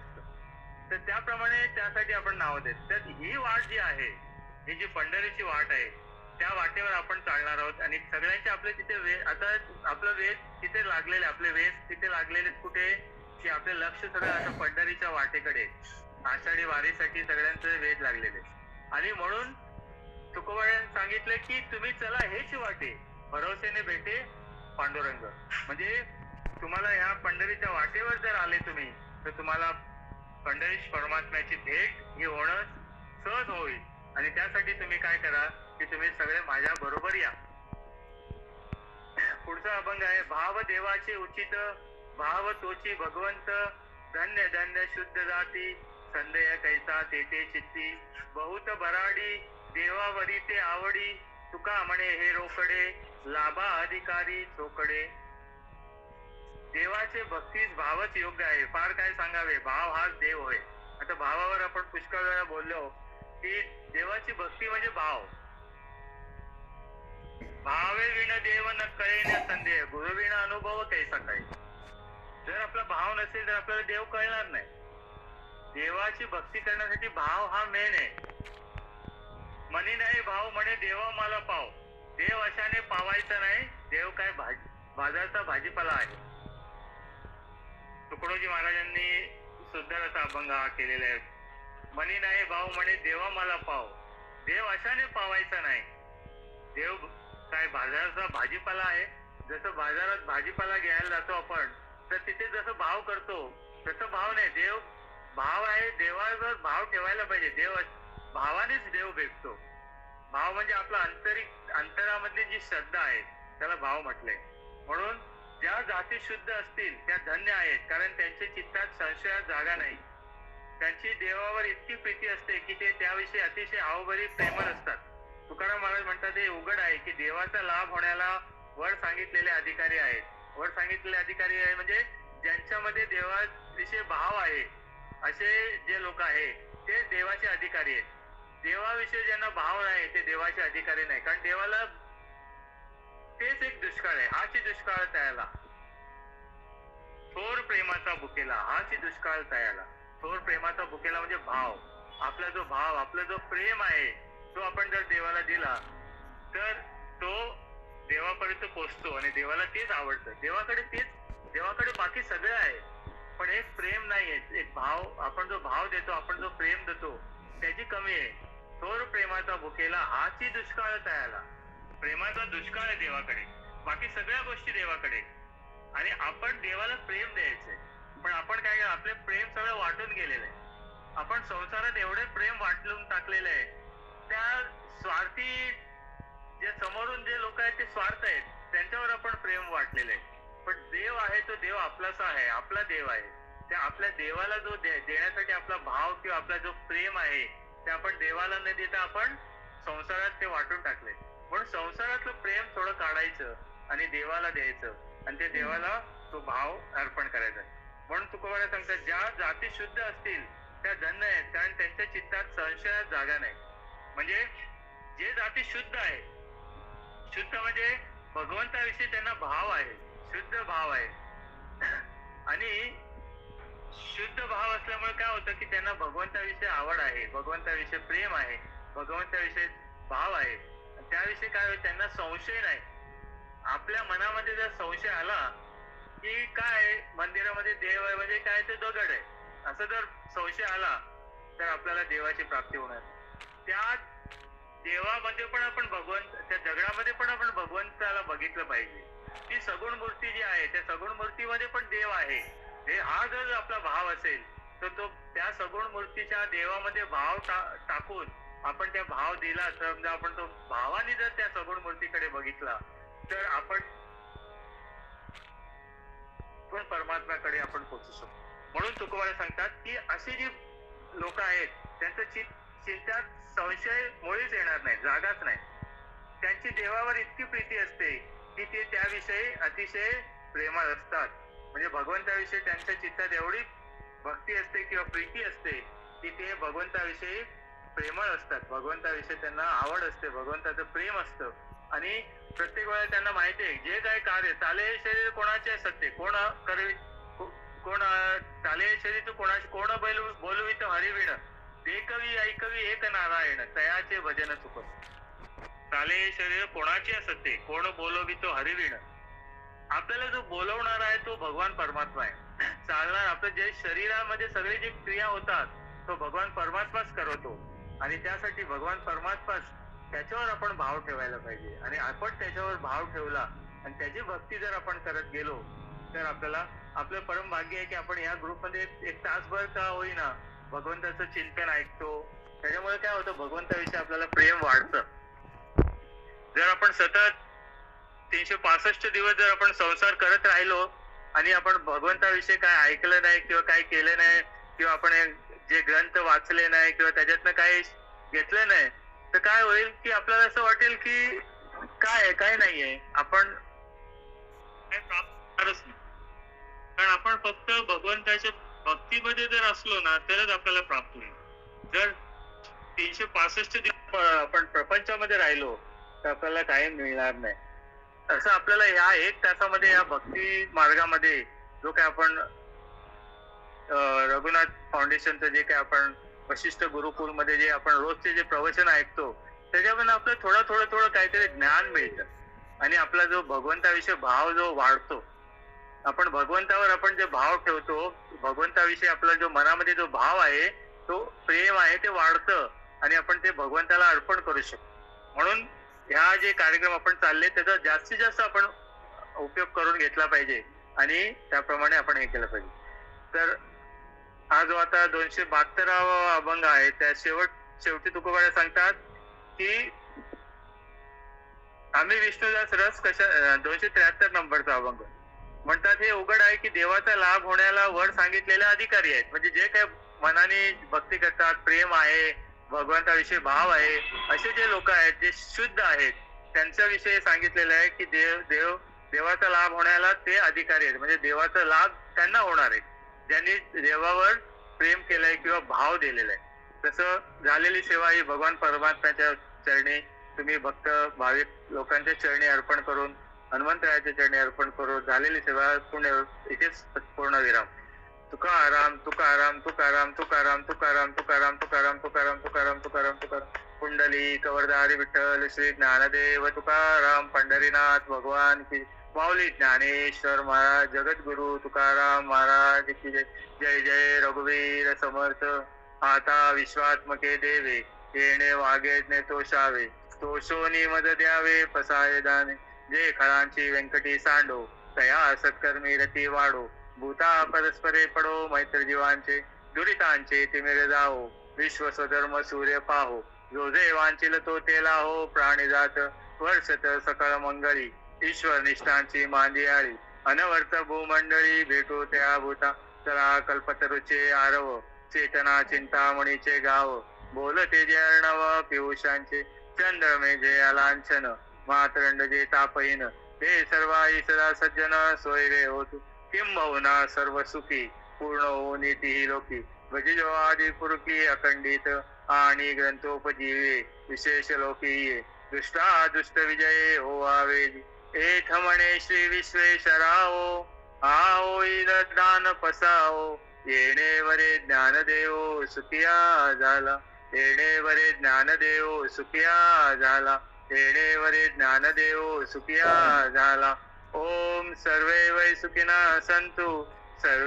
तर त्याप्रमाणे त्यासाठी आपण नाव देत. तर ही वाट जी आहे, ही जी पंढरीची वाट आहे, त्या वाटेवर आपण चालणार आहोत आणि सगळ्यांचे आपले तिथे आता आपलं वेध तिथे लागलेले, आपले वेध तिथे लागलेले कुठे की आपले लक्ष सगळं असं पंढरीच्या वाटेकडे, आषाढी वारीसाठी सगळ्यांचे वेध लागलेले. आणि म्हणून तुकोबारायांनी सांगितलं की तुम्ही चला हेच वाटे, भरोसेने भेटे पांडुरंग. म्हणजे तुम्हाला ह्या पंढरीच्या वाटेवर जर आले तुम्ही तर तुम्हाला पंढरीश परमात्म्याची भेट ही होणं सहज होईल. आणि त्यासाठी तुम्ही काय करा की तुम्ही सगळे माझ्या बरोबर या. पुढचा अभंग आहे, भाव देवाचे उचित, भाव तोची भगवंत, धन्य धन्य शुद्ध जाती, संदेह कैसा तेथे चित्ती, बहुत बराडी देवावरी ते आवडी, तुका म्हणे हे रोकडे, लाभा अधिकारी चोकडे. देवाचे भक्तीस भावच योग्य आहे. फार काय सांगावे, भाव हाच देव होय. आता भावावर आपण पुष्कळ वेळा बोललो की देवाची भक्ती म्हणजे भाव. भावे विण देव न कळे न संदेह, गुरु विण अनुभव कैसा काय. जर आपला भाव नसेल तर आपल्याला देव कळणार नाही. देवाची भक्ती करण्यासाठी भाव हा मेन आहे. मनी नाही भाव म्हणे देवा मला पाव, देव अशाने पावायचा नाही, देव काय बाजारचा भाजीपाला आहे. तुकडोजी महाराजांनी सुद्धा असा अभंग हा केलेला आहे. मनी नाही भाव म्हणे देवा मला पाव, देव अशाने पावायचा नाही, देव काय बाजाराचा भाजीपाला आहे. जसं बाजारात भाजीपाला घ्यायला जातो आपण तर तिथे जसं भाव करतो तसं भाव नाही, देव भाव आहे. देवावर भाव ठेवायला पाहिजे. देव भावानेच देव भेटतो. भाव म्हणजे आपला अंतरामधली जी श्रद्धा आहे त्याला भाव म्हटलंय. म्हणून ज्या जाती शुद्ध असतील त्या धन्य आहेत, कारण त्यांच्या चित्तात संशयात जागा नाही. त्यांची देवावर इतकी प्रीती असते की ते त्याविषयी अतिशय आवभरी प्रेमळ असतात. तुकाराम महाराज म्हणतात हे उघड आहे की देवाचा लाभ होण्याला वर सांगितलेले अधिकारी आहेत. वर सांगितलेले अधिकारी आहे म्हणजे ज्यांच्यामध्ये देवाविषयी भाव आहे असे जे लोक आहेत ते देवाचे अधिकारी आहेत. देवाविषयी ज्यांना भाव नाही ते देवाचे अधिकारी नाही. कारण देवाला तेच एक दुष्काळ आहे. हाची दुष्काळ तयाला, थोर प्रेमाचा भुकेला, हाची दुष्काळ तयाला. थोर प्रेमाचा भुकेला म्हणजे भाव. आपला जो भाव, आपला जो प्रेम आहे तो आपण जर देवाला दिला तर तो देवापर्यंत पोहोचतो आणि देवाला तेच आवडतं. देवाकडे बाकी सगळं आहे पण एक प्रेम नाहीये. एक भाव, आपण जो भाव देतो, आपण जो प्रेम देतो त्याची कमी आहे. थोर प्रेमाचा भुकेला, हाची दुष्काळ तयाला. प्रेमाचा दुष्काळ आहे देवाकडे, बाकी सगळ्या गोष्टी देवाकडे. आणि आपण देवाला प्रेम द्यायचंय पण आपण काय, आपले प्रेम सगळं वाटून गेलेलं आहे. आपण संसारात एवढे प्रेम वाटून टाकलेलं आहे. त्या स्वार्थी जे समोरून जे लोक आहेत ते स्वार्थ आहेत, त्यांच्यावर आपण प्रेम वाटलेलं आहे. पण देव आहे तो देव आपलाच आहे, आपला देव आहे. त्या आपल्या देवाला जो देण्यासाठी आपला भाव किंवा आपला जो प्रेम आहे ते आपण देवाला न देता आपण संसारात ते वाटून टाकले. म्हणून संसारातलं प्रेम थोडं काढायचं आणि देवाला द्यायचं आणि ते देवाला तो भाव अर्पण करायचा. म्हणून तुकोबारा सांगतात ज्या जाती शुद्ध असतील त्या धन्य आहेत, कारण त्यांच्या चित्तात संशयात जागा नाही. म्हणजे जे जाती शुद्ध आहे, शुद्ध म्हणजे भगवंताविषयी त्यांना भाव आहे, शुद्ध भाव आहे. आणि शुद्ध भाव असल्यामुळे काय होतं की त्यांना भगवंताविषयी आवड आहे, भगवंताविषयी प्रेम आहे, भगवंताविषयी भाव आहे. त्याविषयी काय होईल, त्यांना संशय नाही. आपल्या मनामध्ये जर संशय आला की काय मंदिरामध्ये देव आहे म्हणजे काय ते दगड आहे, असं जर संशय आला तर आपल्याला देवाची प्राप्ती होणार. त्या देवामध्ये पण आपण भगवंत, त्या दगडामध्ये पण आपण भगवंताला बघितलं पाहिजे. ती सगुण मूर्ती जी आहे त्या सगुण मूर्तीमध्ये पण देव आहे. हा जर आपला भाव असेल तर तो त्या सगुण मूर्तीच्या देवामध्ये भाव टाकून आपण त्या भाव दिला, तर आपण तो भावाने जर त्या सगुण मूर्तीकडे बघितला तर आपण परमात्म्याकडे आपण पोहोचू शकतो. म्हणून तुकोबाला सांगतात की अशी जी लोक आहेत त्यांचं चिंत्यात संशय मुळीच येणार नाही, जागाच नाही. त्यांची देवावर इतकी प्रीती असते की ते त्याविषयी अतिशय प्रेमळ असतात. म्हणजे भगवंताविषयी त्यांच्या चित्तात एवढी भक्ती असते किंवा प्रीती असते की ते भगवंताविषयी प्रेमळ असतात, भगवंताविषयी त्यांना आवड असते, भगवंताचं प्रेम असतं. आणि प्रत्येक वेळेला त्यांना माहिती आहे जे काही कार्य चाले शरीर कोणाचे सत्य, कोण चाले शरीर तू कोणाचे, कोण बोलवित हरिविण, देखवी ऐकवी एक नारायण तयाचे भजन चुक. चाले शरीर कोणाचे असते, कोण बोलवितो हरिविण. आपल्याला जो बोलवणार आहे तो भगवान परमात्मा आहे. चालणार आपलं जे शरीरामध्ये सगळे जे क्रिया होतात तो भगवान परमात्माच करवतो. आणि त्यासाठी भगवान परमात्माच, त्याच्यावर आपण भाव ठेवायला पाहिजे. आणि आपण त्याच्यावर भाव ठेवला आणि त्याची भक्ती जर आपण करत गेलो तर आपल्याला आपलं परम भाग्य आहे की आपण या ग्रुपमध्ये एक तासभर का होईना भगवंताचं चिंतन ऐकतो. त्याच्यामुळे काय होतं, भगवंताविषयी आपल्याला प्रेम वाढतं. जर आपण सतत 365 दिवस जर आपण संसार करत राहिलो आणि आपण भगवंताविषयी काय ऐकलं नाही किंवा काय केलं नाही किंवा आपण जे ग्रंथ वाचले नाही किंवा त्याच्यातनं काही घेतलं नाही तर काय होईल की आपल्याला असं वाटेल की काय नाहीये, आपण काय प्राप्त होणारच नाही. कारण आपण फक्त भगवंताच्या भक्तीमध्ये जर असलो ना तरच आपल्याला प्राप्त होईल. जर 365 दिवस आपण प्रपंचामध्ये राहिलो तर आपल्याला काही मिळणार नाही. असं आपल्याला ह्या 1 तासामध्ये या भक्ती मार्गामध्ये जो काय आपण रघुनाथ फाउंडेशनचं जे काय आपण वशिष्ठ गुरुकुल मध्ये जे आपण रोजचे जे प्रवचन ऐकतो त्याच्यामध्ये आपलं थोडं काहीतरी ज्ञान मिळतं आणि आपला जो भगवंताविषयी भाव जो वाढतो. आपण भगवंतावर आपण जे भाव ठेवतो, भगवंताविषयी आपला जो मनामध्ये जो भाव आहे तो प्रेम आहे ते वाढतं आणि आपण ते भगवंताला अर्पण करू शकतो. म्हणून ह्या जे कार्यक्रम आपण चालले त्याचा जास्तीत जास्त आपण उपयोग करून घेतला पाहिजे आणि त्याप्रमाणे आपण हे केलं पाहिजे. तर हा जो आता 272वा अभंग आहे त्या शेवटी तुकोबाला सांगतात की आम्ही विष्णुदास रस कशा 273 नंबरचा अभंग म्हणतात, हे उघड आहे की देवाचा लाभ होण्याला वर सांगितलेले अधिकारी आहेत. म्हणजे जे काही मनाने भक्ती करतात, प्रेम आहे, भगवंताविषयी भाव आहे, असे जे लोक आहेत जे शुद्ध आहेत त्यांच्या विषयी सांगितलेलं आहे की देवाचा लाभ होण्याला ते अधिकारी आहेत. म्हणजे देवाचा लाभ त्यांना होणार आहे ज्यांनी देवावर प्रेम केलंय किंवा भाव दिलेला आहे. तसं झालेली सेवा ही भगवान परमात्म्याच्या चरणी तुम्ही भक्त भाविक लोकांच्या चरणी अर्पण करून, हनुमंतरायाच्या चरणी अर्पण करून झालेली सेवा पुण्य इथेच पूर्ण विराम. तुकाराम तुकाराम तुकाराम तुकाराम तुकाराम तुकाराम तुकाराम तुकाराम तुकाराम तुकाराम तुकाराम कुंडली कवरदारी विठ्ठल श्री ज्ञानदेव तुकाराम पंढरीनाथ भगवान की माऊली ज्ञानेश्वर महाराज जगद्गुरु तुकाराम महाराज की जय. जय जय रघुवीर समर्थ. आता विश्वात्मके देवे येणे वागेने तोषावे, तोषोनी मद द्यावे फसाये दाने. जे खळांची व्यंकटी सांडो तया सत्कर्मी रती वाढो. भूता परस्परे पडो मैत्र जीवांचे, दुरितांचे तिमिर जाओ. विश्व स्वधर्म सूर्य पाहो, जो जे वांचिल तो तेला हो. प्राणी जात वर्षत सकळ मंगळी, ईश्वर निष्ठांची मांदियाळी. अनवर्त भूमंडळी भेटो त्या भूता, चला कल्पतरुचे आरव. चेतना चिंतामणीचे गाव, बोलते जे अर्णव पियुषांचे. चंद्रमे जे अलांछन, मातरंड जे तापहीन. हे सर्वाई सदा सज्जन, सोयरे होतु किंबहुना सर्व सुखी. पूर्ण हो नीती लोकी, भजिजो आदि पुरुकी. अखंडित आणि ग्रंथोपजीवे, विशेष लोकी. दुष्टा दुष्ट विजये हो आवेजी. एठ म्हणे श्री विश्वेश्वराओ आओई दान पसाओ येणे वरे ज्ञानदेव सुखिया झाला येणे वरे ज्ञानदेव सुखिया झाला येणे वरे ज्ञानदेव सुखिया झाला. ओम सर्वे वै सुखिनः सन्तु सर्वे